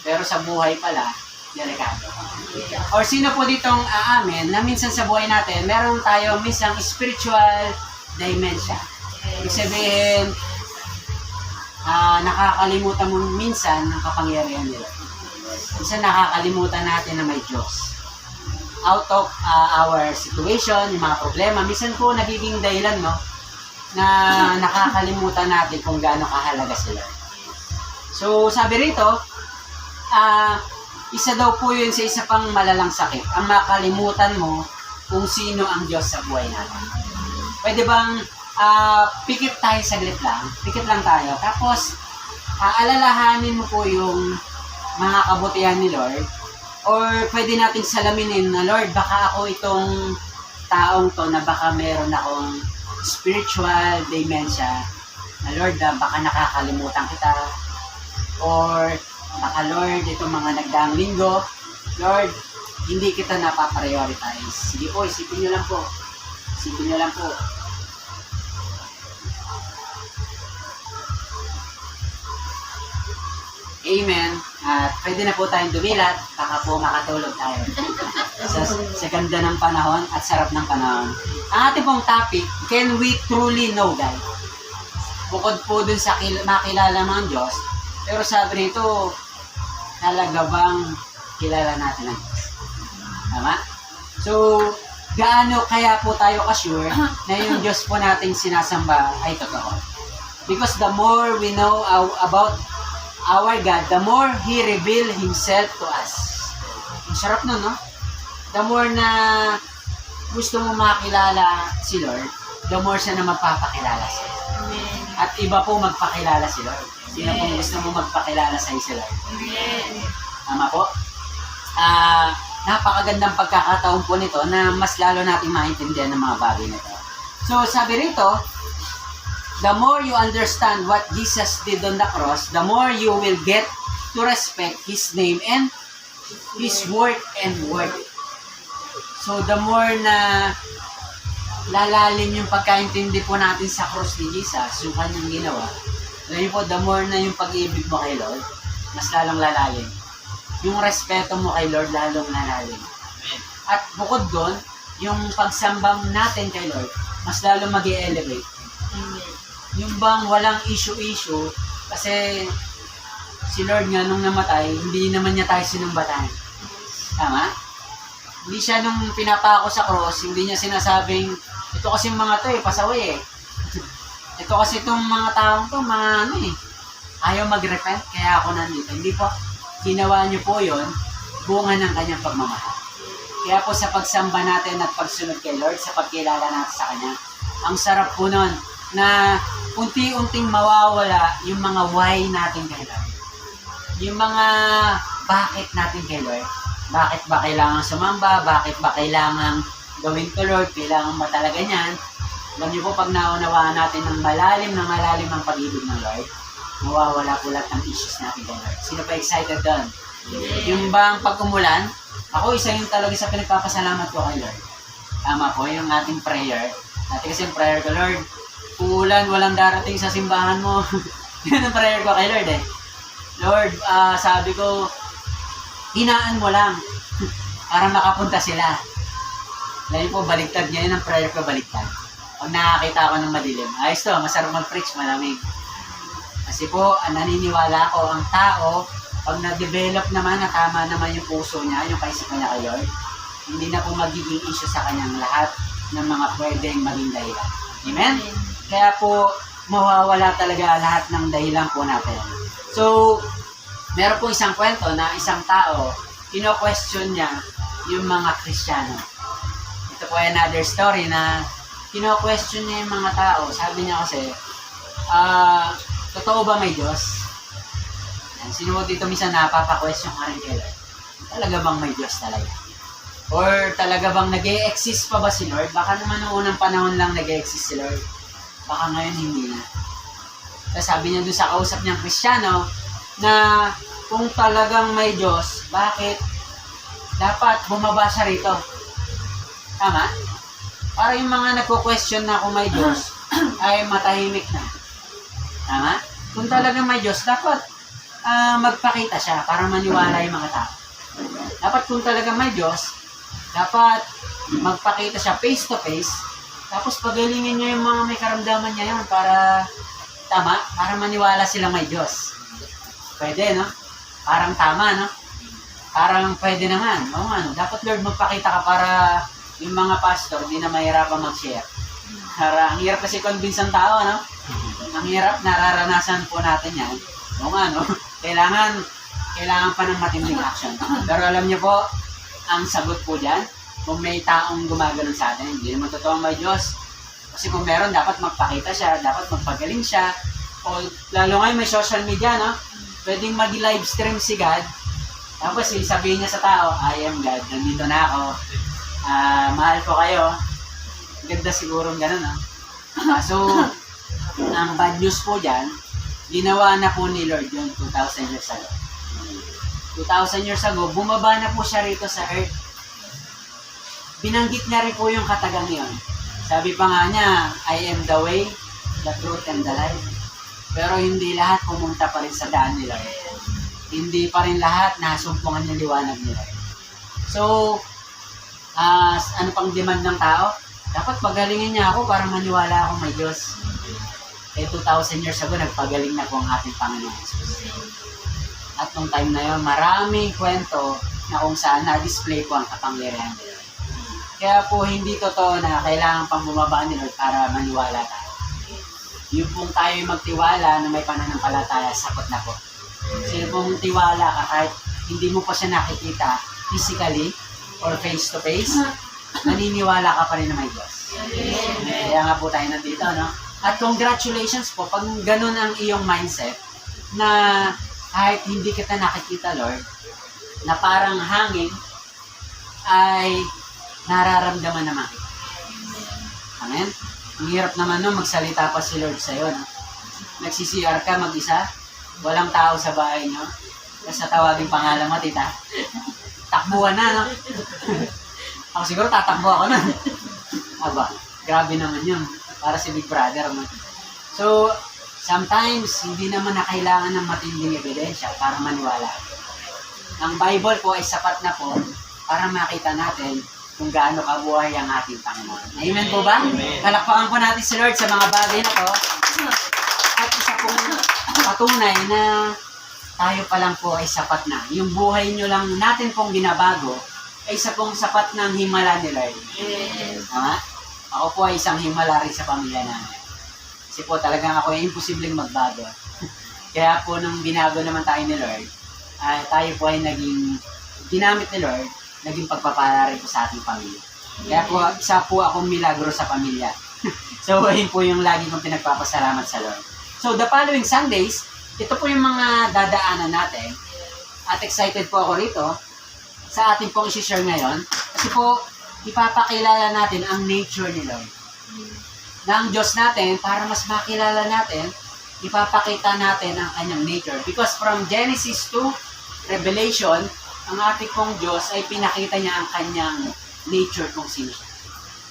Pero sa buhay pala, delikado. Or sino po ditong aamin na minsan sa buhay natin, meron tayo minsan spiritual dementia. Ibig sabihin, nakakalimutan mo minsan ang kapangyarihan nila. Minsan nakakalimutan natin na may Diyos. Out of our situation, yung mga problema, minsan po nagiging dahilan, no, na nakakalimutan natin kung gaano kahalaga sila. So, sabi rito, isa daw po yun sa isa pang malalang sakit. Ang makalimutan mo kung sino ang Diyos sa buhay natin. Pwede bang pikit tayo saglit lang? Pikit lang tayo. Tapos, alalahanin mo po yung mga kabutihan ni Lord. Or pwede natin salaminin na, Lord, baka ako itong taong to na baka meron akong spiritual dementia. Na Lord, baka nakakalimutan kita. Or baka Lord, itong mga nagdaang linggo, Lord, hindi kita napaprioritize. Sige po, isipin nyo lang po. Isipin nyo lang po. Amen. At pwede na po tayong dumilat, baka po makatulog tayo. Sa ganda ng panahon at sarap ng panahon. Ang ating pong topic, can we truly know God? Bukod po dun sa makilala ng Diyos, pero sabi nito, talaga bang kilala natin ang Diyos? Tama? So, gaano kaya po tayo ka-sure na yung Diyos po nating sinasamba ay totoo? Because the more we know about our God, the more He reveal Himself to us. Ang sarap nun, no? The more na gusto mo makilala si Lord, the more siya na magpapakilala siya. At iba po magpakilala si Lord. Sino pong gusto mo magpakilala sa isa lang? Tama po? Napakagandang pagkakataon po nito na mas lalo natin maintindihan ng mga bagay nito. So, sabi rito, the more you understand what Jesus did on the cross, the more you will get to respect His name and His work and word. So, the more na lalalim yung pagkaintindi po natin sa cross ni Jesus, yung kanyang ginawa, ngayon po, the more na yung pag-ibig mo kay Lord, mas lalong lalalim. Yung respeto mo kay Lord, lalong lalalim. At bukod doon, yung pagsambang natin kay Lord, mas lalong mag-i-elevate. Yung bang walang issue-issue, kasi si Lord nga nung namatay, hindi naman niya tayo sinumbatan. Tama? Hindi siya nung pinapako sa cross, hindi niya sinasabing, ito kasi mga to pasaway Ito kasi itong mga taong to, mga ayaw mag-repent, kaya ako nandito. Hindi po, ginawa niyo po yon, bunga ng kanyang pagmamahal. Kaya po sa pagsamba natin at pagsunod kay Lord, sa pagkilala natin sa Kanya, ang sarap po nun, na unti-unting mawawala yung mga why natin kay Lord. Yung mga bakit natin kay Lord. Bakit ba kailangan sumamba? Bakit ba kailangan gawin to Lord? Kailangan ba talaga niyan? Alam niyo po, pag naunawaan natin ng malalim ang pag-ibig ng Lord, mawawala po lahat ng issues natin kay Lord. Sino pa excited doon? Yung bang pag umulan, ako isa yung talaga sa pinagpapasalamat ko kay Lord. Tama po, yung ating prayer. Dati kasi yung prayer ko, Lord, uulan, walang darating sa simbahan mo. Yun ang prayer ko kay Lord Lord, sabi ko, hinaan mo lang para makapunta sila. Dahil po, baliktad ngayon ang prayer ko, baliktad. Pag nakakita ako ng madilim, ayos to, masarap mag-preach, malamig. Kasi po, naniniwala ako, ang tao, pag na-develop naman, na tama naman yung puso niya, yung kaisipan niya kay Lord, hindi na po magiging issue sa kanyang lahat ng mga pwedeng maging dahilan. Amen? Kaya po, mawawala talaga lahat ng dahilan po natin. So, meron po isang kwento na isang tao, kino-question niya yung mga Kristiyano. Ito po ay another story na kino-question niya yung mga tao. Sabi niya kasi, totoo ba may Diyos? Yan, sino mo dito minsan napapa-question ka rin kay Lord? Talaga bang may Diyos talaga? Or talaga bang nag-e-exist pa ba si Lord? Baka naman noong unang panahon lang nag-e-exist si Lord. Baka ngayon hindi na. Tapos sabi niya doon sa kausap niyang Kristiyano na kung talagang may Diyos, bakit dapat bumaba siya rito? Tama? Para yung mga nagko-question na kung may Diyos ay matahimik na. Tama? Kung talagang may Diyos, dapat magpakita siya para maniwala yung mga tao. Dapat kung talagang may Diyos, dapat magpakita siya face to face, tapos pagalingin niya yung mga may karamdaman niya yun para, tama, para maniwala silang may Diyos. Pwede, no? Parang tama, no? Parang pwede naman. O ano, dapat Lord magpakita ka para yung mga pastor hindi na mahirapan mag-share. Para, ang hirap kasi convince ang tao, no? Ang hirap, nararanasan po natin yan. O ano, kailangan pa ng matinding action. Pero alam niyo po, ang sagot po dyan, kung may taong gumagano'n sa atin, hindi naman totoo may Diyos. Kasi kung meron, dapat magpakita siya, dapat magpagaling siya. O lalo ngayon may social media, no? Pwedeng mag-live stream si God. Tapos sabihin niya sa tao, I am God, nandito na ako. Mahal ko kayo. Ganda siguro gano'n, no? So, ang bad news po dyan, ginawa na po ni Lord yun 2,000 years ago. 2,000 years ago, bumaba na po siya rito sa earth. Binanggit niya rin po yung katagang yun. Sabi pa nga niya, I am the way, the truth, and the life. Pero hindi lahat pumunta pa rin sa daan nila. Hindi pa rin lahat nasumpungan yung liwanag nila. So, ano pang demand ng tao? Dapat pagalingin niya ako para maniwala akong may Diyos. 2,000 years ago, nagpagaling na po ang ating Panginoon Jesus. At nung time na yun, maraming kwento na kung saan na-display po ang kapangyarihan nila. Kaya po hindi totoo na kailangan pang bumaba ni Lord para maniwala tayo. Yung pong tayo magtiwala na may pananampalataya, sakot na po. Sino pong tiwala ka kahit hindi mo pa siya nakikita physically or face to face, naniniwala ka pa rin na may Diyos. Kaya nga po tayo nandito, no? At congratulations po, pag ganun ang iyong mindset, na kahit hindi kita nakikita, Lord, na parang hangin, ay nararamdaman naman. Amen? Ang hirap naman nun, magsalita pa si Lord sa'yo. No? Nagsi-CR ka mag-isa, walang tao sa bahay nyo, tapos natawagin pangalan mo, tita. Takbuhan na, no? Ako siguro tatakbo ako na. Aba, grabe naman yun. Para si Big Brother. No? So, sometimes, hindi naman na kailangan ng matinding ebidensya para maniwala. Ang Bible po ay sapat na po para makita natin kung gaano kabuhay ang ating Panginoon. Amen po ba? Kalakpakan po natin si Lord sa mga bagay na to. At isa pong patunay na tayo pa lang po ay sapat na. Yung buhay nyo lang natin pong binabago ay isa pong sapat ng himala ni Lord. Tama? Ako po ay isang himala rin sa pamilya namin. Kasi po talagang ako ay imposibleng magbago. Kaya po nung binago naman tayo ni Lord, tayo po ay naging ginamit ni Lord, naging pagpapala rin po sa ating pamilya. Kaya po, isa po akong milagro sa pamilya. So, yun po yung lagi kong pinagpapasalamat sa Lord. So, the following Sundays, ito po yung mga dadaanan natin. At excited po ako rito sa ating pong isi-share ngayon. Kasi po, ipapakilala natin ang nature ni Lord. Na ang Diyos natin, para mas makilala natin, ipapakita natin ang kanyang nature. Because from Genesis to Revelation, ang ating pong Diyos ay pinakita niya ang kanyang nature kung sino siya.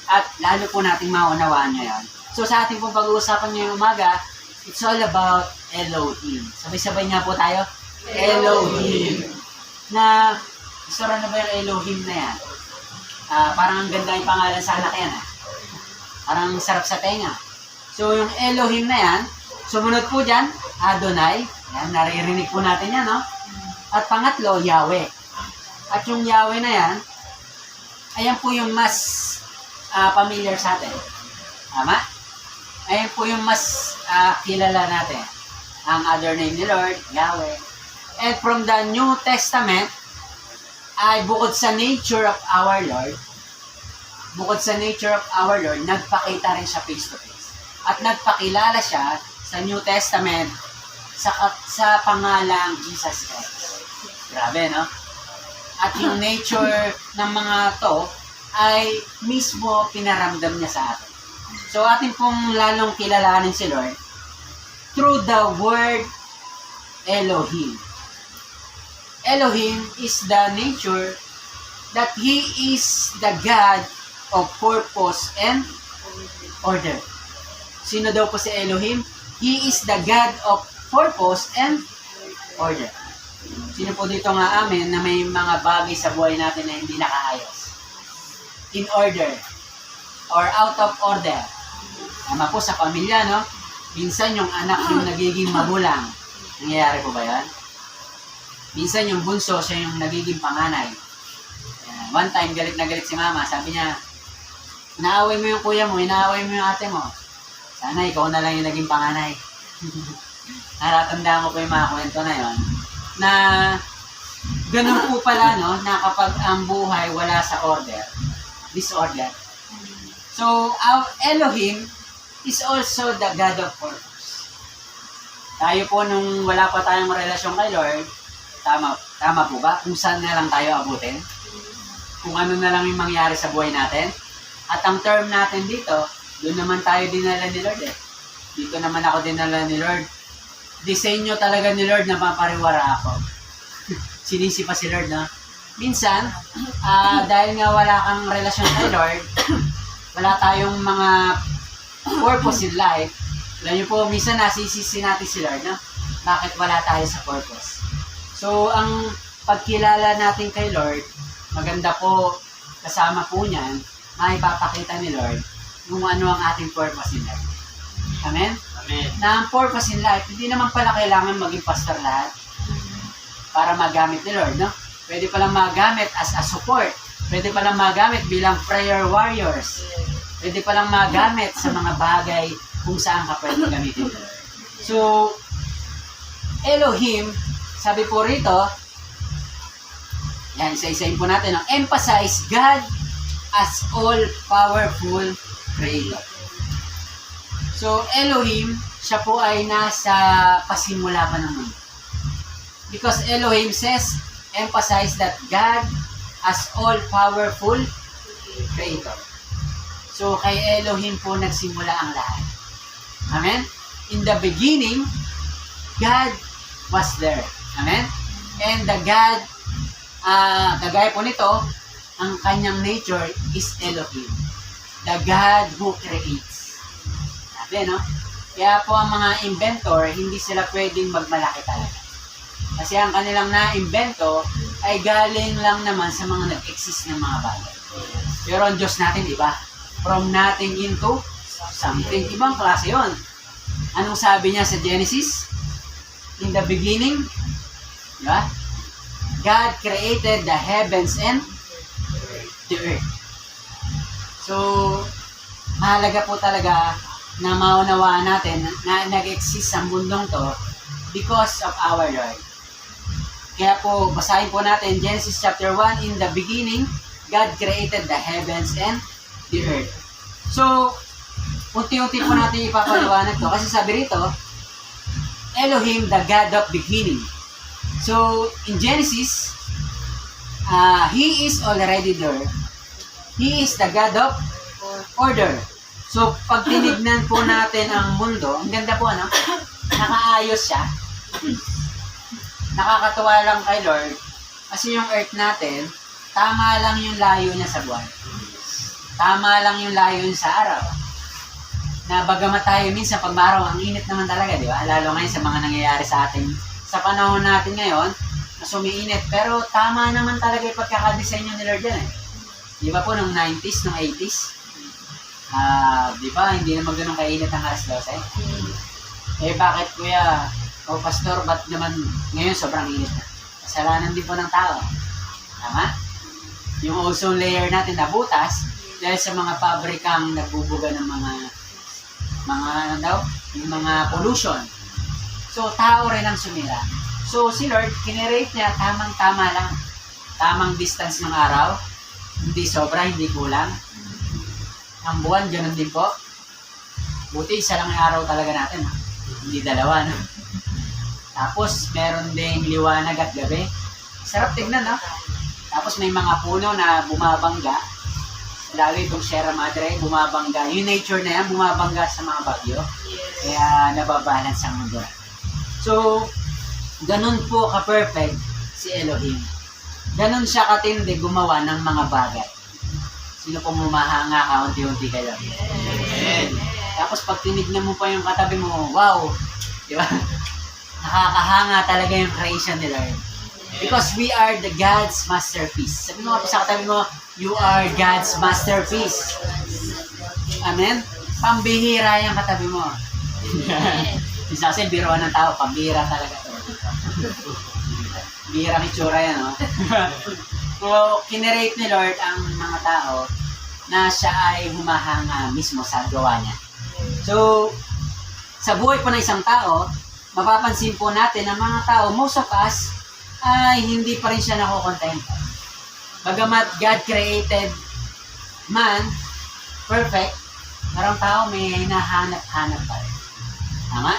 At lalo po nating maunawaan ngayon. So sa ating pong pag-uusapan ngayong umaga, it's all about Elohim. Sabay-sabay nga po tayo. Elohim. Na, isura na ba yung Elohim na yan? Parang ang ganda yung pangalan sa anak yan. Parang sarap sa tenga. So yung Elohim na yan, sumunod po dyan, Adonai. Yan, naririnig po natin yan, no? At pangatlo, Yahweh. At yung Yahweh na yan, ayan po yung mas familiar sa atin. Tama? Ayan po yung mas kilala natin. Ang other name ni Lord, Yahweh. And from the New Testament, ay bukod sa nature of our Lord, nagpakita rin siya face to face. At nagpakilala siya sa New Testament sa pangalang Jesus Christ. Grabe, no? At yung nature ng mga to ay mismo pinaramdam niya sa atin. So atin pong lalong kilalanin si Lord through the word Elohim. Elohim is the nature that He is the God of purpose and order. Sino daw po si Elohim? He is the God of purpose and order. Sino po dito nga amin na may mga bagay sa buhay natin na hindi nakaayos? In order or out of order. Tama po sa pamilya, no? Minsan yung anak yung nagiging magulang. Nangyayari po ba yan? Minsan yung bunso, siya yung nagiging panganay. One time, galit na galit si mama. Sabi niya, inaaway mo yung kuya mo, inaaway mo yung ate mo. Sana ikaw na lang yung naging panganay. Natatandaan ko po yung mga kwento na yon. Na ganun po pala, no, na kapag ang buhay wala sa order, disorder. So, our Elohim is also the God of purpose. Tayo po nung wala pa tayong relasyon kay Lord, tama po ba? Kung saan na lang tayo abutin? Kung ano na lang yung mangyari sa buhay natin? At ang term natin dito, doon naman tayo dinala ni Lord eh. Dito naman ako dinala ni Lord. Disenyo talaga ni Lord na mapariwara ako. Sinisi pa si Lord, no? Minsan, dahil nga wala kang relasyon kay Lord, wala tayong mga purpose in life. Alam niyo po, minsan nasisisi natin si Lord, no? Bakit wala tayo sa purpose? So, ang pagkilala natin kay Lord, maganda po, kasama po niyan, maipapakita ni Lord kung ano ang ating purpose in life. Amen? Amen. Na ang purpose in life, hindi naman pala kailangan maging pastor lahat para magamit ni Lord, no? Pwede palang magamit as a support. Pwede palang magamit bilang prayer warriors. Pwede palang magamit sa mga bagay kung saan ka pwede gamitin. So, Elohim, sabi po rito, yan, isa-isayin po natin, no? Emphasize God as all-powerful creator. So, Elohim, siya po ay nasa pasimula pa ng mundo. Because Elohim emphasize that God as all-powerful creator. So, kay Elohim po nagsimula ang lahat. Amen? In the beginning, God was there. Amen? And the God, kagaya po nito, ang kanyang nature is Elohim. The God who creates. Sabi, no? Kaya po ang mga inventor, hindi sila pwedeng magmalaki talaga. Kasi ang kanilang na-invento ay galing lang naman sa mga nag-exist ng mga bagay. Pero ang Diyos natin, iba. From nothing into something. Ibang klase yun. Anong sabi niya sa Genesis? In the beginning, diba? God created the heavens and the earth. So, mahalaga po talaga na maunawaan natin na nag-exist ang mundong to because of our Lord. Kaya po, basahin po natin Genesis chapter 1, in the beginning, God created the heavens and the earth. So, unti-unti po natin ipapaliwanag to. Kasi sabi rito, Elohim, the God of beginning. So, in Genesis, He is already there. He is the God of order. So, pag tinignan po natin ang mundo, ang ganda po, ano? Nakaayos siya. Nakakatuwa lang kay Lord. Kasi yung earth natin, tama lang yung layo niya sa buwan. Tama lang yung layo niya sa araw. Na bagamat tayo minsan pag maaraw, ang init naman talaga, di ba? Lalo ngayon sa mga nangyayari sa atin. Sa panahon natin ngayon, mas umiinit. Pero tama naman talaga yung pagkakadesign ni Lord yan eh. Di ba po, nung 90s, nung 80s? Di ba, hindi naman ganun kainit ang alas 12. Eh bakit kuya, o pastor, ba't naman ngayon sobrang init na? Kasalanan din po ng tao. Tama? Yung ozone layer natin nabutas dahil sa mga pabrikang nagbubuga ng mga ano daw, yung mga pollution. So, tao rin ang sumira. So, si Lord, kinirate niya tamang-tama lang. Tamang distance ng araw. Hindi sobra, hindi kulang. Ang buwan, ganun din po. Buti, isa lang ang araw talaga natin. Hindi dalawa, no? Tapos, meron ding liwanag at gabi. Sarap tignan, no? Tapos, may mga puno na bumabangga. Lalo itong Sierra Madre, bumabangga. Yung nature na yan, bumabangga sa mga bagyo. Kaya, nababalance ang mundo. So, ganun po ka-perfect si Elohim. Ganun siya katindi gumawa ng mga bagay. Sino pong humahanga ka, unti-unti kayo. Tapos, pag tinignan mo pa yung katabi mo, wow! Di ba? Nakakahanga talaga yung creation ni Lord. Because we are the God's masterpiece. Sabi mo nga po sa katabi mo, you are God's masterpiece. Amen? Pambihira yung katabi mo. Isa kasi biruan ng tao, pambihira talaga. Bihira ng itsura yan, no? So, kinirate ni Lord ang mga tao na siya ay humahanga mismo sa gawa niya. So, sa buhay po ng isang tao, mapapansin po natin na mga tao, most of us, ay hindi pa rin siya nakukontento. Bagamat God created man, perfect, parang tao may hinahanap-hanap pa rin. Tama?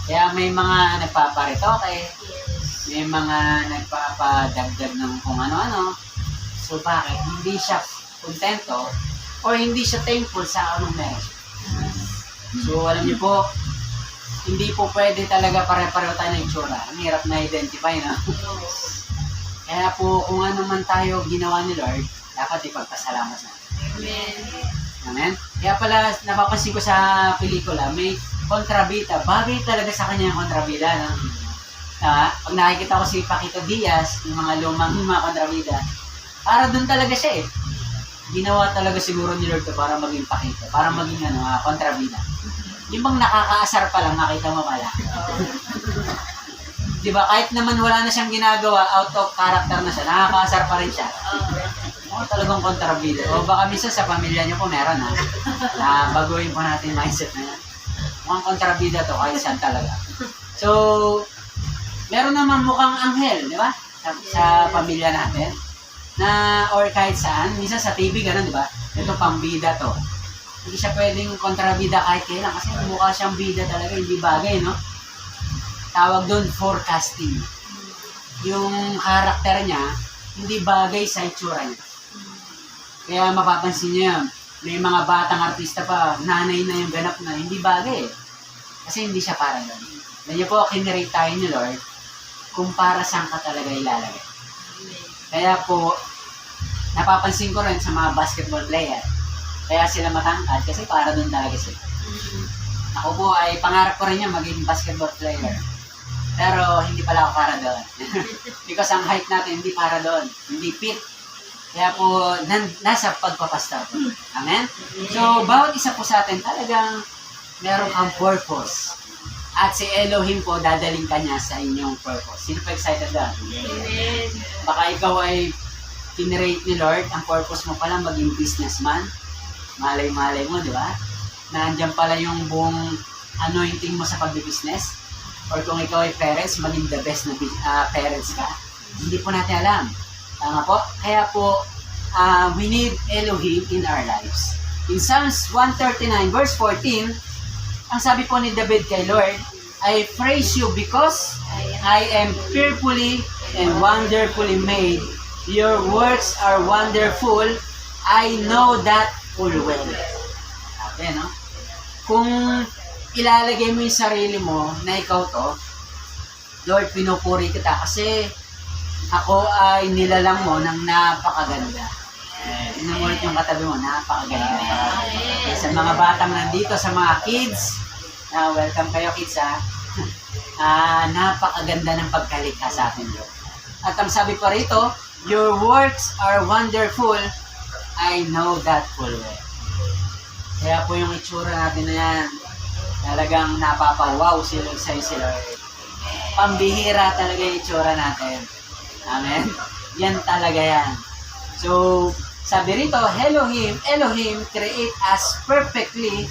Kaya may mga nagpaparitoke, may mga nagpapadagdag ng kung ano-ano. So bakit? Hindi siya kontento o hindi siya thankful sa anong meron. So alam niyo po, hindi po pwede talaga pare-pareho tayo ng itsura. Ang hirap na identify, no? Kaya po, kung ano man tayo ginawa ni Lord, dapat ipagpasalamat natin. Amen. Amen? Kaya pala, napapansin ko sa pelikula, may kontrabida. Bagay talaga sa kanya yung kontrabida, no? Pag nakikita ko si Paquito Diaz, yung mga lumang mga kontrabida, para doon talaga siya eh. Ginawa talaga siguro ni Lord to para maging Paquito, para maging kontrabida. Yung bang nakakaasar pa lang, nakita mo pala. Diba, kahit naman wala na siyang ginagawa, out of character na siya, nakakaasar pa rin siya. Talagang kontrabida. O baka minsan sa pamilya niyo po meron na baguhin po natin yung mindset na yan. Mukhang kontrabida to, kahit saan talaga. So, meron naman mukhang anghel, di ba? Sa pamilya natin. Na, or kahit saan, minsan sa TV, gano'n, di ba? Ito pambida to. Hindi siya pwedeng kontrabida kahit kailan kasi mukha siyang bida talaga, hindi bagay, no? Tawag doon forecasting. Yung karakter niya, hindi bagay sa itsura niya. Kaya mapapansin niyo yan, may mga batang artista pa, nanay na yung ganap na, hindi bagay eh. Kasi hindi siya para doon. Ganyan po, kinirate tayo ni Lord kung para saan ka talaga ilalagay. Kaya po, napapansin ko rin sa mga basketball player, kaya sila matangkad kasi para doon talaga sila. Ako po ay pangarap ko rin yan maging basketball player. Pero hindi pala ako para doon. Because ang height natin hindi para doon. Hindi fit. Kaya po nasa pagpapastar po. Amen? So bawat isa po sa atin talagang meron kang purpose. At si Elohim po dadaling ka niya sa inyong purpose. Sino pa excited doon? Amen. Baka ikaw ay kinrate ni Lord, ang purpose mo pala maging businessman. Malay-malay mo, di ba? Nandiyan pala yung buong anointing mo sa pag-business. Or kung ikaw ay parents, maging the best na parents ka. Hindi po natin alam. Tama po? Kaya po, we need Elohim in our lives. In Psalms 139 verse 14, ang sabi po ni David kay Lord, I praise you because I am fearfully and wonderfully made. Your works are wonderful. I know that full well. Okay, no? Kung ilalagay mo yung sarili mo na ikaw to, Lord, pinupuri kita kasi ako ay nilalang mo ng napakaganda. Inamulit yung katabi mo, napakaganda. Okay, sa mga batang nandito, sa mga kids, welcome kayo kids ha. Napakaganda ng pagkalikha sa atin, Lord. At ang sabi pa rito, your works are wonderful. I know that full well. Kaya po yung itsura natin na yan, talagang napapawaw sila sa Lord. Pambihira talaga yung itsura natin. Amen? Yan talaga yan. So, sabi rito, Elohim create us perfectly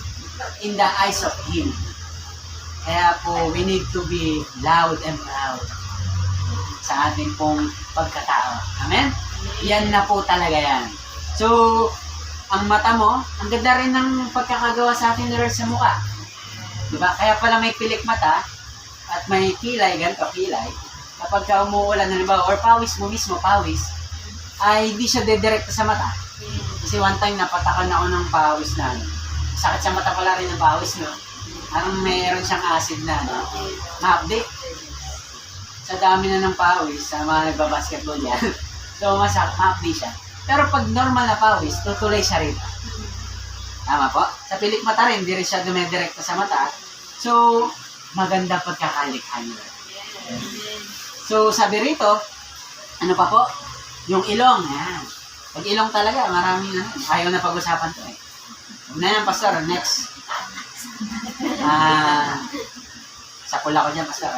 in the eyes of Him. Kaya po, we need to be loud and proud sa ating pong pagkatao. Amen? Yan na po talaga yan. So, ang mata mo, ang ganda rin ng pagkakagawa sa atin ni Lord sa mukha. Diba? Kaya pala may pilik mata at may kilay, ganito kilay. Kapag ka umuulan, halimbawa, or pawis mo mismo, pawis, ay hindi siya dedirekta sa mata. Kasi one time napatakan ako ng pawis na sakit sa mata pala rin ng pawis, no? Parang mayroon siyang acid na, no? Ma-update. Sa dami na ng pawis, sa mga nagbabasketball yan. So, ma-update siya. Pero pag normal na pawis, tutuloy siya rin. Tama po? Sa pilik mata rin, hindi rin siya dumedirekta sa mata. So, maganda pagkakalikha nila. So, sabi rito, ano pa po? Yung ilong. Yan. Pag ilong talaga, marami na. Ayaw na pag-usapan to eh. Huwag na yan, Pastor. Next. Sa pula ko dyan, Pastor.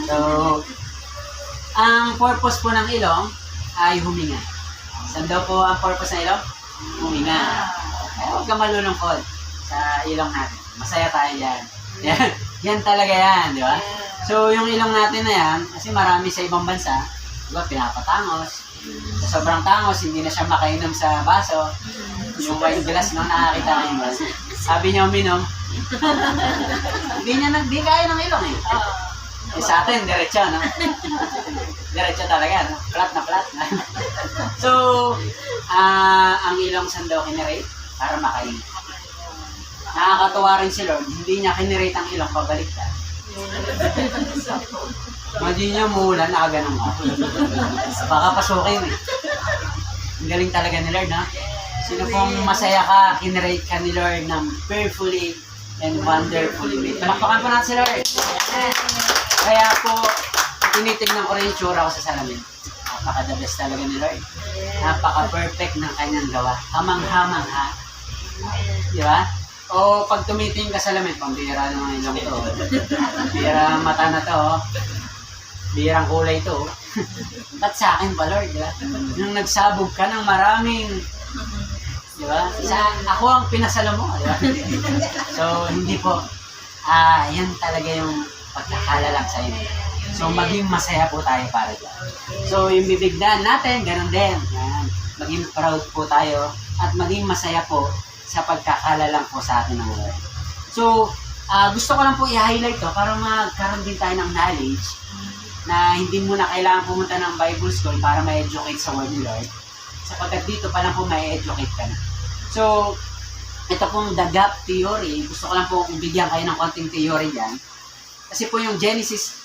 So, ang purpose po ng ilong ay huminga. Saan daw po ang purpose ng ilong? Huminga. Kaya huwag ka malulungkot sa ilong natin. Masaya tayo yan. Yan talaga yan, di ba? So, yung ilong natin na yan, kasi marami sa ibang bansa, di ba, pinapatangos. Sa sobrang tangos, hindi na siya makainom sa baso. Yung wine glass, no, nakakita ko yun. Sabi niya uminom, hindi kaya ng ilong eh. Sa atin, diretso, no? Diretso talaga, no? Flat na flat. So, ang ilong saan daw kinirate? Para makain. Nakakatuwa rin si Lord, hindi niya kinirate ang ilong, pabaliktad. Imagine niya muulan, nakaganon ka. Baka pasukin eh. Ang galing talaga ni Lord, no? Sino pong masaya ka, kinirate ka ni Lord ng fearfully and wonderfully made. Palakpakan po natin si Lord. Kaya po, tinitignan ko rin yung tsura ko sa salamin. Napaka-the best talaga ni Lord. Napaka-perfect ng kanyang gawa. Hamang-hamang ha. Di ba? O pag tumitingin ka sa salamin, pambira naman yung ilong to. Pambira ang mata na to. Birang kulay to. Ba't sa akin ba, Lord? Diba? Nung nagsabog ka ng maraming, di ba? Ako ang pinasalo mo, di ba? So, hindi po. Yan talaga yung pagkakalalang sa inyo. So, maging masaya po tayo para dyan. So, yung bibigdan natin, ganun din. Yan. Maging proud po tayo at maging masaya po sa pagkakalalang po sa atin ng Lord. So, gusto ko lang po i-highlight to para magkaroon din tayo ng knowledge na hindi mo na kailangan pumunta ng Bible school para ma-educate sa Word ni Lord. Sapagkat dito pa lang po ma-educate ka na. So, ito pong the gap theory, gusto ko lang po bigyan kayo ng konting theory dyan. Kasi po yung Genesis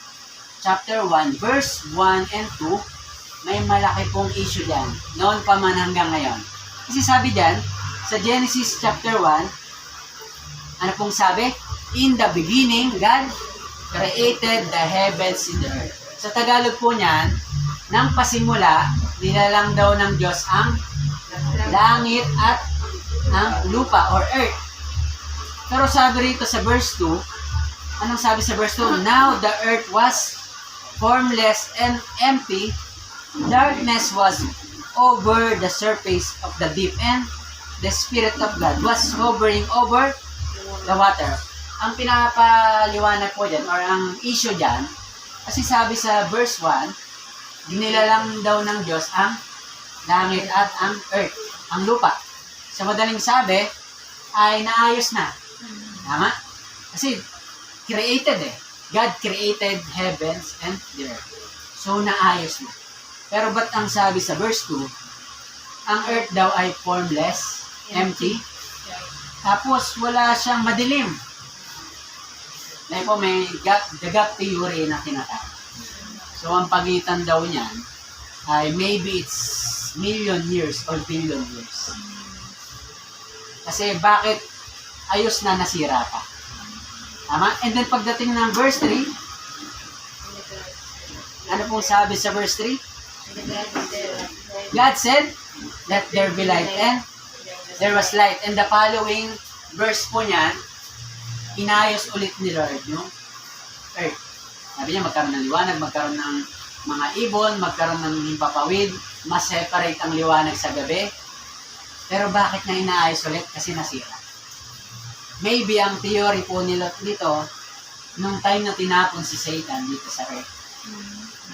chapter 1, verse 1 and 2, may malaki pong issue dyan. Noon pa man hanggang ngayon. Kasi sabi dyan, sa Genesis chapter 1, ano pong sabi? In the beginning, God created the heavens and the earth. Sa Tagalog po niyan, nang pasimula, nilalang daw ng Diyos ang langit at ang lupa or earth. Pero sabi rito sa verse 2, anong sabi sa verse 2? Now the earth was formless and empty, darkness was over the surface of the deep, and the Spirit of God was hovering over the water. Ang pinapaliwanag po dyan, or ang issue dyan, kasi sabi sa verse 1, ginilalang daw ng Diyos ang langit at ang earth, ang lupa. Sa madaling sabi, ay naayos na. Tama? Kasi created eh. God created heavens and the earth. So, naayos na. Pero ba't ang sabi sa verse 2, ang earth daw ay formless, empty, tapos wala siyang madilim. Dahil po may the gap theory na tinatawag. So, ang pagitan daw niyan ay maybe it's million years or billion years. Kasi bakit ayos na nasira pa? Tama? And then pagdating ng verse 3, ano pong sabi sa verse 3? God said, let there be light, and there was light. And the following verse po niyan, inayos ulit ni Lord yung earth. Sabi niya, magkaroon ng liwanag, magkaroon ng mga ibon, magkaroon ng himpapawid, mas separate ang liwanag sa gabi. Pero bakit na inaayos ulit? Kasi nasira. Maybe ang theory po nila dito, nung time na tinapon si Satan dito sa earth,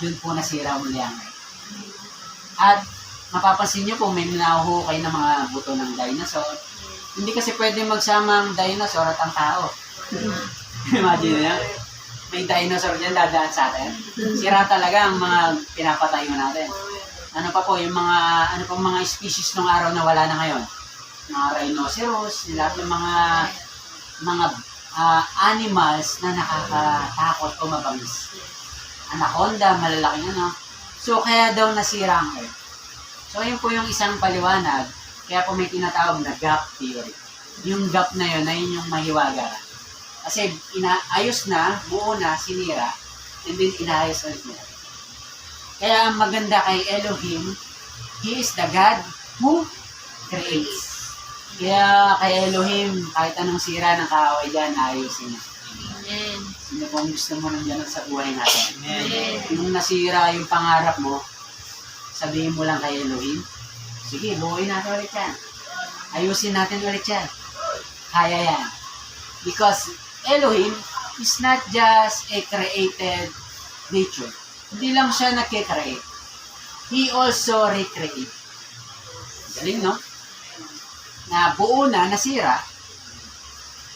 yun po nasira muli ang earth. At mapapansin nyo po, may nahuhukay na mga buto ng dinosaur. Hindi kasi pwede magsama ang dinosaur at ang tao. Imagine nyo, may dinosaur dyan dadaan sa atin. Sira talaga ang mga pinapatay mo natin. Ano pa po, yung mga, ano pa mga species nung araw na wala na ngayon? Mga rhinoceros, lahat ng mga animals na nakakatakot o mabangis. Anaconda, malalaking ano. So, kaya daw nasira ang earth. So, yun po yung isang paliwanag. Kaya po may tinatawag na gap theory. Yung gap na yun, na yun yung mahiwaga. Kasi inaayos na, buo na, sinira, and then inaayos ulit nila. Kaya ang maganda kay Elohim, He is the God who creates. Kaya kay Elohim, kahit anong sira ng kaaway dyan, ayusin niya. Amen. Sino pong gusto mo ng ganun sa buhay natin? Amen. Kung nasira yung pangarap mo, sabihin mo lang kay Elohim, sige, buuin natin ulit yan. Ayusin natin ulit yan. Kaya yan. Because Elohim is not just a created nature. Hindi lang siya nagkikreate. He also recreate. Galing, no? Na buo na, nasira,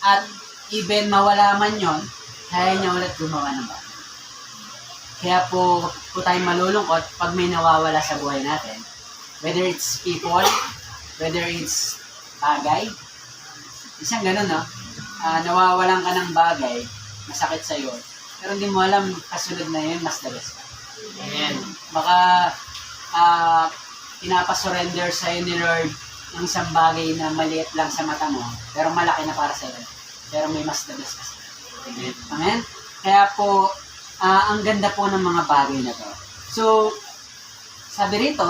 at even mawala man yon, kaya niya ulit gumawa ng bago. Kaya po tayong malulungkot pag may nawawala sa buhay natin. Whether it's people, whether it's bagay. Isang ganun, no? Nawawalan ka ng bagay, masakit sa'yo. Pero hindi mo alam, kasunod na yun, mas the best ka. Ayan. Baka pinapasurrender sa'yo ni Lord ng isang bagay na maliit lang sa mata mo, pero malaki na para sa'yo. Pero may mas the best ka sa'yo. Amen. Amen? Kaya po, ang ganda po ng mga bagay na to. So, sabi rito,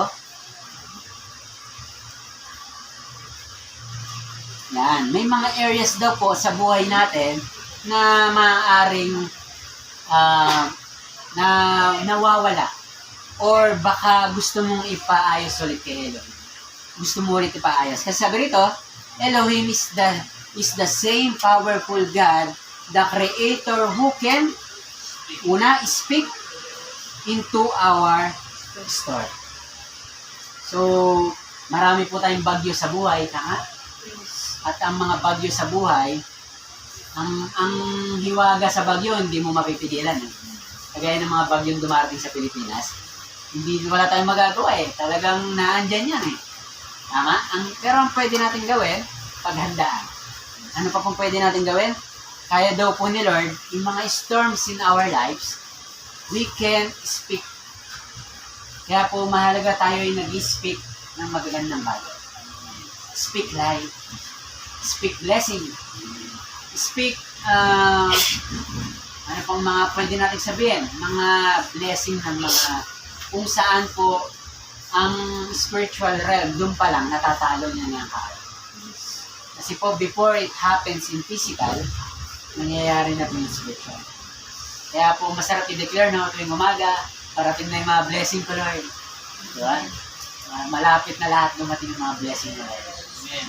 yan, may mga areas daw po sa buhay natin na maaaring na nawawala or baka gusto mong ipaayos ulit kay Elohim. Gusto mo ulit ipaayos. Kasi sabi rito, Elohim is the same powerful God, the Creator who can speak into our story. So, marami po tayong bagyo sa buhay, tama? at ang mga bagyo sa buhay, ang hiwaga sa bagyo, hindi mo mapipigilan. Eh. Kagaya ng mga bagyong dumarating sa Pilipinas, wala tayong magagawa eh. Talagang naandyan yan eh. Tama? Pero ang pwede natin gawin, paghandaan. Ano pa pong pwede natin gawin? Kaya daw po ni Lord, yung mga storms in our lives, we can speak. Kaya po mahalaga tayo ay nag-speak ng magagandang bagay. Speak life. Speak blessing. Speak, ano pang mga pwede natin sabihin? Mga blessing ng mga, kung saan po ang spiritual realm, doon pa lang natatalo niya ng kaal. Kasi po, before it happens in physical, nangyayari na po yung spiritual. Kaya po, masarap i-declare na tuwing umaga, parating na yung mga blessing ko, Lord. Diba? Malapit na lahat dumating yung mga blessing ko, Lord.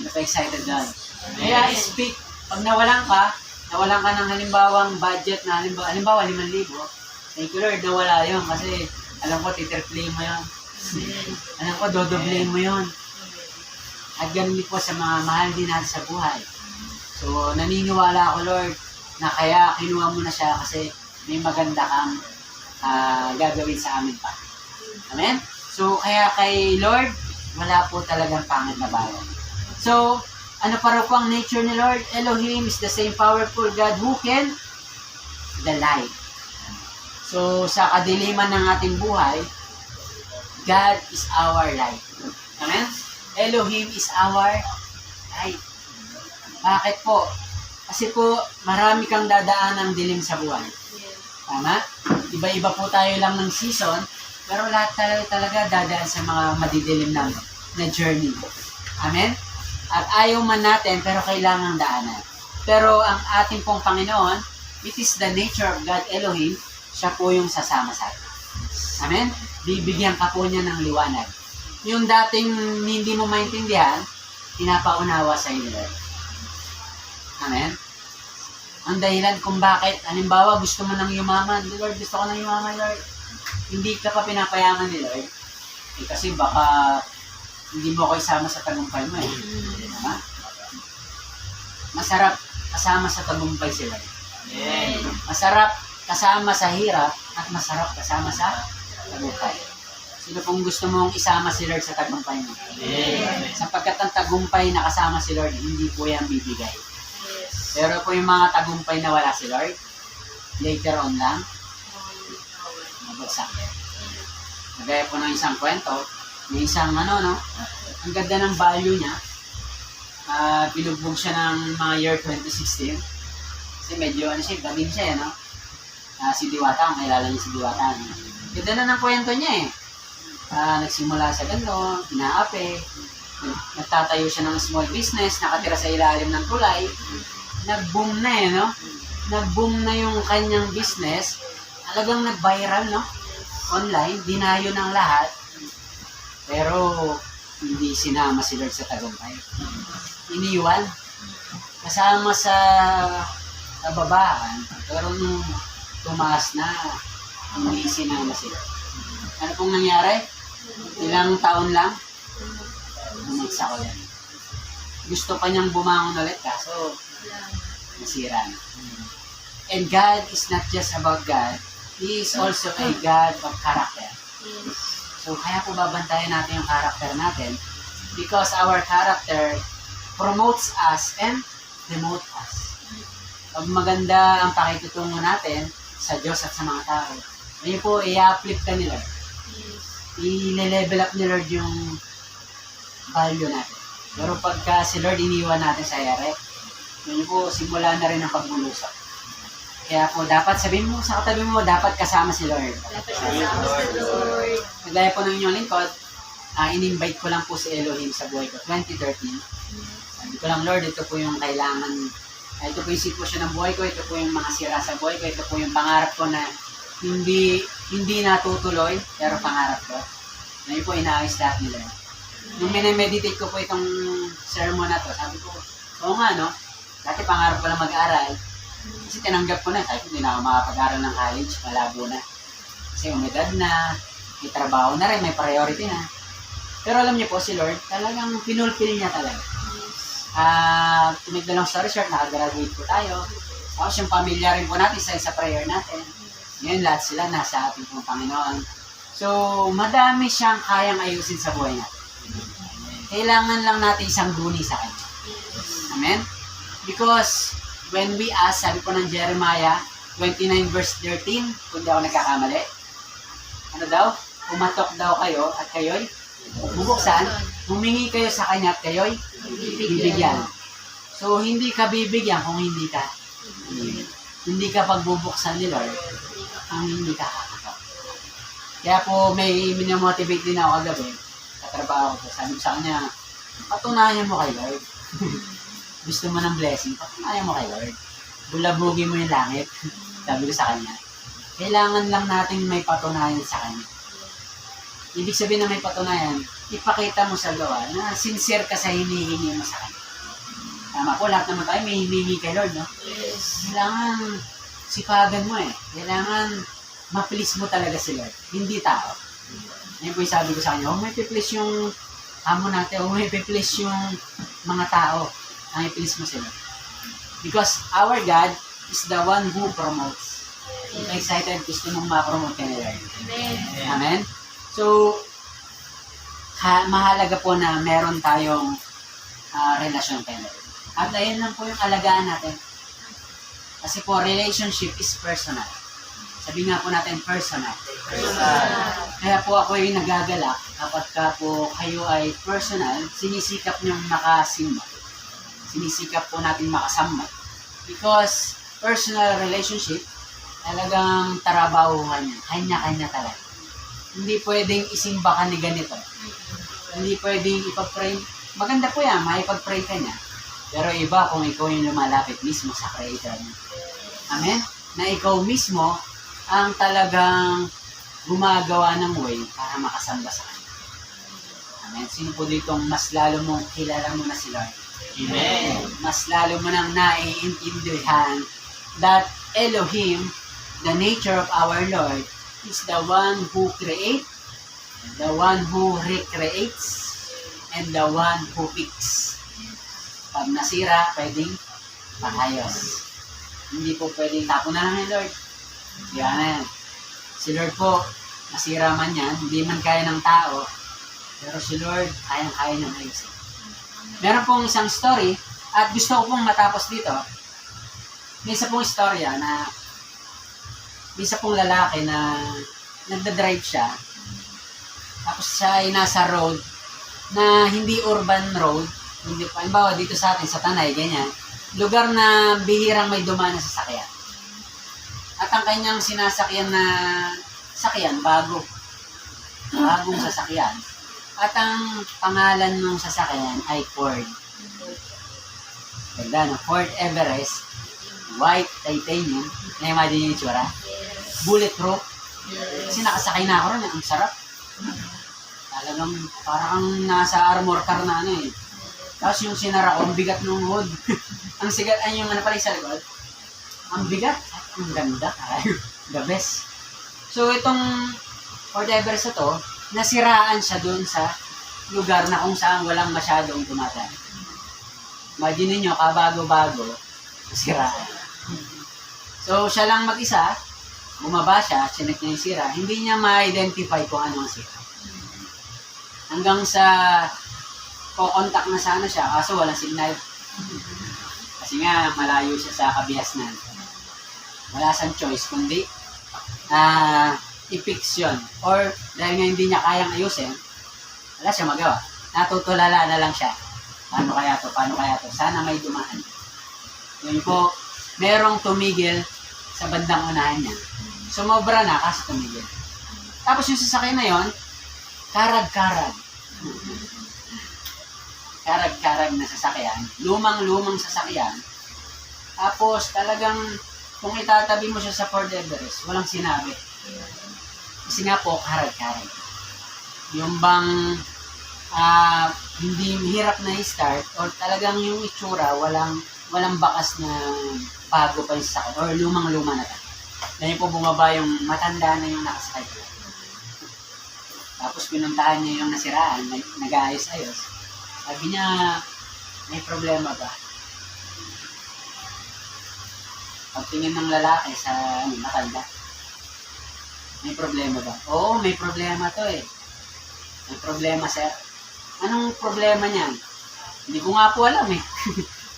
Napa-excited doon. Kaya speak. Pag nawalan ka ng halimbawang budget na halimbawa 5,000, thank you, Lord, nawala yun. Kasi alam ko, titriplay mo yun. Alam ko, dodoblay mo yun. At ganun din po sa mga mahal din natin sa buhay. So, naniniwala ako, Lord, na kaya kinuha mo na siya kasi may maganda kang gagawin sa amin pa. Amen? So, kaya kay Lord, wala po talagang pangit na bayan. So, ano pa raw po ang nature ni Lord? Elohim is the same powerful God who can the light. So, sa kadiliman ng ating buhay, God is our light. Amen? Elohim is our light. Bakit po? Kasi po, marami kang dadaan ng dilim sa buhay. Tama? Iba-iba po tayo lang ng season, pero lahat talaga dadaan sa mga madidilim na journey. Amen? At ayaw man natin, pero kailangan daanan. Pero ang ating pong Panginoon, it is the nature of God Elohim, siya po yung sasama sa atin. Amen? Bibigyan ka po niya ng liwanag. Yung dating hindi mo maintindihan, pinapaunawa sa iyo. Amen? Ang dahilan kung bakit, halimbawa gusto mo ng yumaman, Lord, gusto ko ng yumaman, Lord. Hindi ka pa pinapayaman ni Lord. Eh, kasi baka hindi mo ako isama sa tagumpay mo eh. Diba? Masarap kasama sa tagumpay si Lord. Masarap kasama sa hirap at masarap kasama sa tagumpay. Sino pong gusto mong isama si Lord sa tagumpay mo? Sapagkat ang tagumpay na kasama si Lord, hindi po yan bibigay. Pero po yung mga tagumpay na wala si Lord, later on lang, mabagsak. Nagaya po ng isang kwento, may isang ang ganda ng value niya. Binugbog siya ng mga year 2016. Kasi medyo galing siya, si Diwata, ang kilala niya si Diwata. Ganda na ng kwento niya eh. Nagsimula sa ganito, pinaapi, nagtatayo siya ng small business, nakatira sa ilalim ng tulay, nag-boom na Nag-boom na yung kanyang business, talagang nag-viral, online, dinayo ng lahat, pero hindi sinama si Lord sa tagumpay. Iniwan, kasama sa babaan, pero nung tumaas na, hindi sinama si Lord. Ano pong nangyari? Ilang taon lang, umagsak ko yan. Gusto pa niyang bumangon ulit, kaso nasira na. And God is not just about God, He is also a God of character. So, kaya po babantayan natin yung character natin because our character promotes us and demotes us. Pag maganda ang pakitutungo natin sa Diyos at sa mga tao, ngayon po, i-uplift ka ni Lord. I-level up ni Lord yung value natin. Pero pagka si Lord iniwan natin sa ere, yun po, simula na rin ang pagbulusok. Kaya po, dapat sabihin mo sa katabi mo, dapat kasama si Lord. Dapat kasama si Lord. Naglaya po ng inyong lingkod, in-invite ko lang po si Elohim sa buhay ko, 2013. Sabi ko lang, Lord, ito po yung kailangan, ito po yung sitwasyon ng buhay ko, ito po yung mga sira sa buhay ko, ito po yung pangarap ko na hindi natutuloy, pero pangarap ko. Ngayon po, inaayos lahat ni Lord. Nung minimeditate ko po itong sermon na to, sabi ko, oo nga, dati pangarap ko lang mag-aaral, kasi tinanggap ko na, kahit hindi na ako makapag-aral ng college, malabo na. Kasi umedad na, may trabaho na rin, may priority na. Pero alam niyo po, si Lord, talagang pinulfill niya talaga. To make the long story short, nakagraduate po tayo. Tapos yung pamilya rin po natin sa prayer natin. Ngayon lahat sila nasa ating pong Panginoon. So, madami siyang kayang ayusin sa buhay natin. Kailangan lang natin isang guni sa Kanya. Amen? Because, when we ask, sabi po ng Jeremiah 29 verse 13, kung di ako nagkakamali, ano daw? Pumatok daw kayo at kayo'y bubuksan, humingi kayo sa Kanya at kayo'y bibigyan. So, hindi ka bibigyan kung hindi ka pagbubuksan ni Lord, ang hindi ka kakatok. Kaya po, may minomotivate din ako kagabi, sa trabaho ko. Sabi ko sa kanya, patunayan mo kay Lord. Gusto mo ng blessing, patunayan mo kay Lord. Bulabugin mo yung langit. Sabi ko sa kanya, kailangan lang natin may patunayan sa Kanya. Ibig sabihin na may patunayan, ipakita mo sa gawa na sincere ka sa hinihingi mo sa Kanya. Tama po, lahat naman tayo may hinihingi kay Lord, no? Kailangan sipagan mo eh. Kailangan ma-please mo talaga si Lord, hindi tao. Yan po yung sabi ko sa kanya, huwag may please yung amo natin, huwag may please yung mga tao. Ang i-please mo sila. Because our God is the one who promotes. Excited, gusto mong ma-promote ka ni Lord. Amen? So, mahalaga po na meron tayong relasyon kay Lord. At ayun lang po yung alagaan natin. Kasi po, relationship is personal. Sabi nga po natin, personal. Kaya po ako ay nagagalak kapag ka po kayo ay personal, sinisikap niyong makasimba. Sinisikap po natin makasamba. Because personal relationship, talagang tarabahuhan niya. Kanya-kanya talaga. Hindi pwedeng isimba ka ni ganito. Hindi pwedeng ipag-pray. Maganda po yan, maipag-pray ka niya. Pero iba kung ikaw yung lumalapit mismo sa Creator niya. Amen? Na ikaw mismo ang talagang gumagawa ng way para makasamba sa Kanya. Amen? Sino po ditong mas lalo mong kilala mo na si Lord? Amen. Mas lalo mo nang naiintindihan that Elohim, the nature of our Lord, is the one who creates, the one who recreates, and the one who fixes. Pag nasira, pwedeng pakayos. Hindi po pwedeng tapo na lang ni Lord. Yan na yan. Si Lord po, nasira man yan, hindi man kaya ng tao, pero si Lord, kayang-kaya ng ayusin. Meron pong isang story, at gusto ko pong matapos dito. May isa pong istorya na may isa pong lalaki na nagda-drive siya. Tapos siya ay nasa road na hindi urban road. Hindi pa, halimbawa dito sa atin, sa Tanay, ganyan. Lugar na bihirang may dumaan na sasakyan. At ang kanyang sinasakyan na sakyan, bagong sasakyan. At ang pangalan ng sasakyan ay Ford. Ganda, no? Ford Everest, white titanium. Na-imagine yung itsura? Bulletproof. Kasi nakasakay na ako ron, ang sarap. Talagang parang nasa armor car na ano eh. Tapos yung sinara ko, ang bigat ng hood. Ang sigat, ay yung ano pala sa likod. Ang bigat. Ang ganda. The best. So itong Ford Everest na to, nasiraan siya dun sa lugar na kung saan walang masyadong dumadaan. Imagine niyo, kabago-bago, nasiraan. So siya lang mag-isa, bumaba siya, sinek niya yung sira, hindi niya ma-identify kung ano ang sira. Hanggang sa ko-contact na sana siya, kaso walang signal. Kasi nga, malayo siya sa kabihasnan. Wala siyang choice, kundi i-fix yun. Or, dahil nga hindi niya kayang ayusin, wala siya magawa. Natutulala na lang siya. Paano kaya to? Sana may dumaan. Yun po, merong tumigil sa bandang unahan niya. Sumobra na, kasi tumigil. Tapos yung sasakyan na yun, karag-karag. Karag-karag na sasakyan. Lumang-lumang sasakyan. Tapos, talagang, kung itatabi mo siya sa Ford Everest, walang sinabi. Kasi nga po, karag-karag. Yung bang hindi hirap na i-start or talagang yung itsura, walang bakas na bago pa yung sasakyan or lumang-luma na. Dahil po bumaba yung matanda na yung nakasakay. Tapos pinuntahan niya yung nasiraan, nag-aayos-ayos. Sabi niya, May problema ba? Pagtingin ng lalaki sa matanda, may problema ba? Oo, may problema to eh. May problema, sir. Anong problema niyan? Hindi ko nga po alam eh.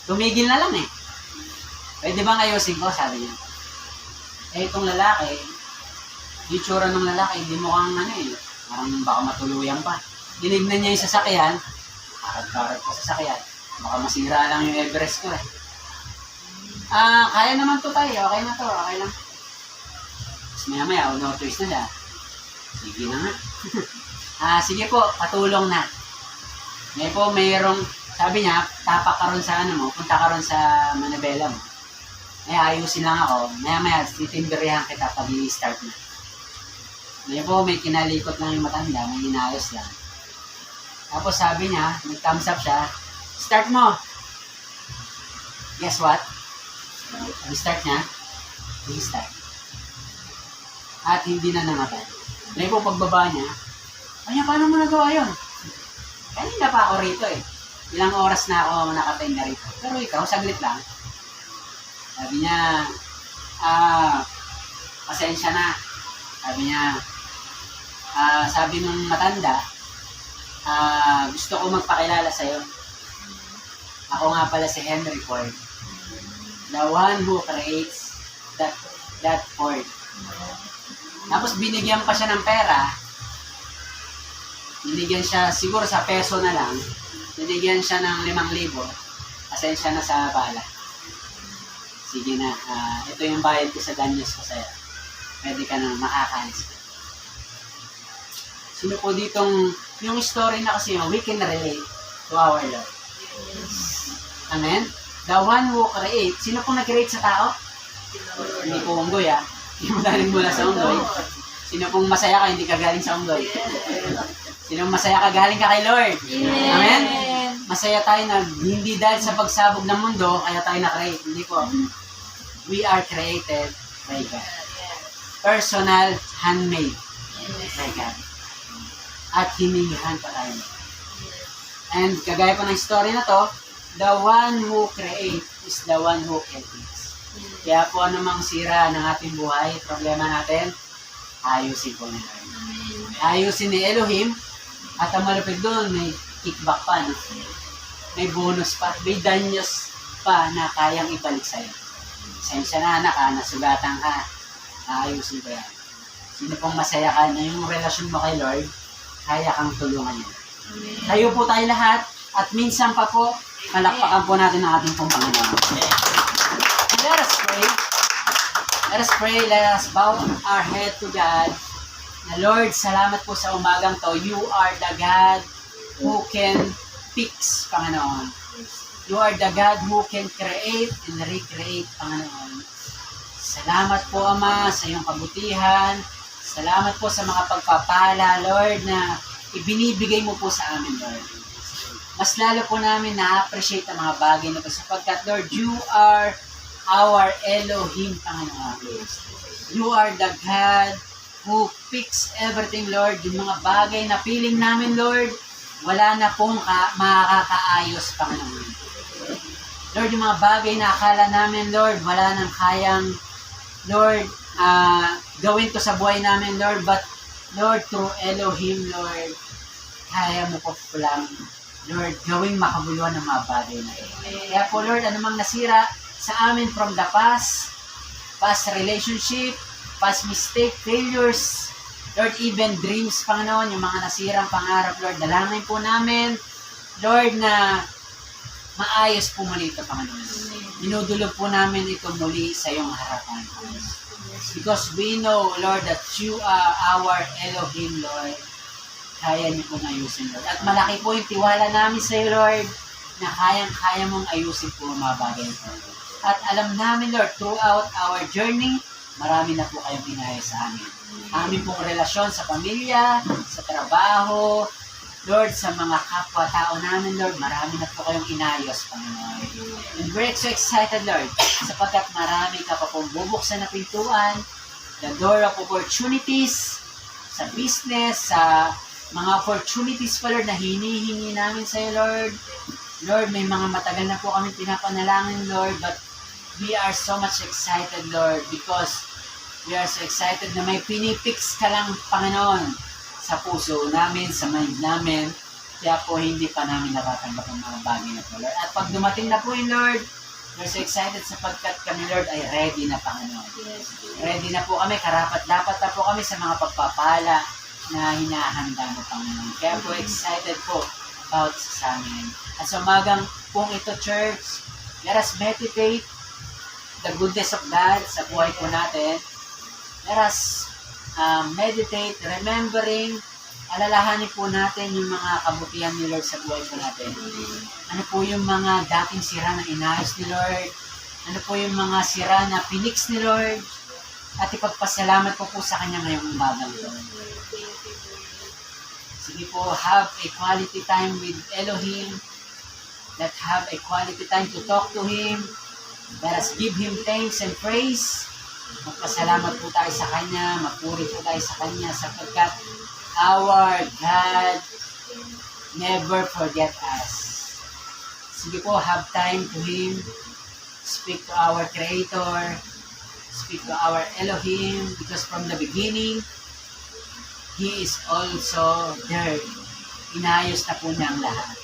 Tumigil na lang eh. Pwede bang ayusin ko? Sabi niya. Eh, itong lalaki, yung tsura ng lalaki, hindi mukhang parang baka matuluyan pa. Dinignan niya yung sasakyan, karat-karat pa sasakyan. Baka masira lang yung Everest ko eh. Kaya naman to tayo. Okay na to. Okay lang. Tapos maya-maya, no choice na siya. Sige na nga. Sige po, patulong na. Ngayon po, mayroong, sabi niya, tapak ka ron sa punta ka ron sa Manabela mo. Ayusin lang ako. Maya-maya, titimberihan kita pag i-start na. Ngayon po, may kinalikot lang yung matanda, may inayos lang. Tapos sabi niya, nag-thumbs up siya, start mo. Guess what? Start niya, start. At hindi na namatay. Ngayon po, pagbaba niya, paano mo nagawa yun? Kanina pa ako rito eh. Ilang oras na ako nakatay na rito. Pero ikaw, saglit lang. Sabi niya, pasensya na. Sabi niya, sabi nung matanda, gusto ko magpakilala sa'yo. Ako nga pala si Henry Ford. The one who creates that Ford. Tapos binigyan pa siya ng pera. Binigyan siya, siguro sa peso na lang, binigyan siya ng 5,000. Pasensya na sa bala. Sige na, ito yung bayad ko sa danyos ko sa'yo. Pwede ka na makakaalis. Sino po ditong, yung story na kasi we can relate to our Lord. Amen? The one who create. Sino pong nag-create sa tao? Hindi po unggoy Hindi mo galing mula sa unggoy. Sino pong masaya ka, hindi ka galing sa unggoy? Sino masaya ka, galing ka kay Lord? Amen? Masaya tayo na hindi dahil sa pagsabog ng mundo, kaya tayo na-create. Hindi po. We are created by God. Personal, handmade by God. At hiningihan pa tayo. And kagaya po ng story na to, the one who create is the one who can fix. Kaya po anumang sira ng ating buhay, problema natin, ayusin po ni Lord. Ayusin ni Elohim, at ang malupit doon, may kickback pa, no? May bonus pa, may danyos pa na kayang ibalik sa'yo. Sensya na anak, nasugatan ka, ayusin ko yan. Sino pong masaya ka na yung relasyon mo kay Lord, kaya kang tulungan niya. Tayo po tayo lahat, at minsan pa po, malakpakan po natin ang ating pong Panginoon. And let us pray. Let us pray. Let us bow our head to God. Na Lord, salamat po sa umagang to. You are the God who can fix, Panginoon. You are the God who can create and recreate, Panginoon. Salamat po, Ama, sa iyong kabutihan. Salamat po sa mga pagpapala, Lord, na ibinibigay mo po sa amin, Lord. Mas lalo po namin na-appreciate ang mga bagay na ito sapagkat, Lord, you are our Elohim, Panginoon. You are the God who fix everything, Lord. Yung mga bagay na feeling namin, Lord, wala na pong makakaayos, Panginoon. Lord, yung mga bagay na akala namin, Lord, wala nang kayang, Lord, gawin to sa buhay namin, Lord, but, Lord, through Elohim, Lord, kaya mo po lang, Lord, gawing makabuluhan ng mga bagay na ito. Kaya po, Lord, anumang nasira sa amin from the past relationship, past mistake, failures, Lord, even dreams, Panginoon, yung mga nasirang pangarap, Lord, dalangin po namin, Lord, na maayos po muli ito, Panginoon. Dinudulog po namin ito muli sa iyong harapan. Because we know, Lord, that you are our Elohim, Lord. Kaya niyo pong ayusin, Lord. At malaki po yung tiwala namin sa iyo, Lord, na kayang-kaya mong ayusin po ang mga bagay ito. At alam namin, Lord, throughout our journey, marami na po kayong inayos sa amin. Amin pong relasyon sa pamilya, sa trabaho, Lord, sa mga kapwa-tao namin, Lord, marami na po kayong inayos, Panginoon. And we're so excited, Lord, sapagkat marami ka pa pong bubuksan na pintuan, the door of opportunities, sa business, sa mga opportunities pa, Lord, na hinihingi namin sa iyo, Lord. Lord, may mga matagal na po kami pinapanalangin, Lord, but we are so much excited, Lord, because we are so excited na may pinipix ka lang, Panginoon, sa puso namin, sa mind namin. Kaya po hindi pa namin natatanggap ang mga bagay na po, Lord. At pag dumating na po yung Lord, we're so excited sapagkat kami, Lord, ay ready na, Panginoon. Ready na po kami, karapat-dapat na po kami sa mga pagpapala na hinahanda mo, Panginoon. Kaya po excited po about sa amin. At sa umagang pong ito, church, let us meditate the goodness of God sa buhay po natin. Let us meditate, remembering, alalahanin po natin yung mga kabutihan ni Lord sa buhay po natin. Ano po yung mga dating sira na inayos ni Lord? Ano po yung mga sira na pinix ni Lord? At ipagpasalamat po sa Kanya ngayong umagang ito. Sige po, have a quality time with Elohim. Let's have a quality time to talk to Him. Let us give Him thanks and praise. Magpasalamat po tayo sa Kanya, magpuri po tayo sa Kanya sapagkat our God never forget us. Sige po, have time to Him. Speak to our Creator. Speak to our Elohim because from the beginning, He is also there. Inayos na po niya ang lahat.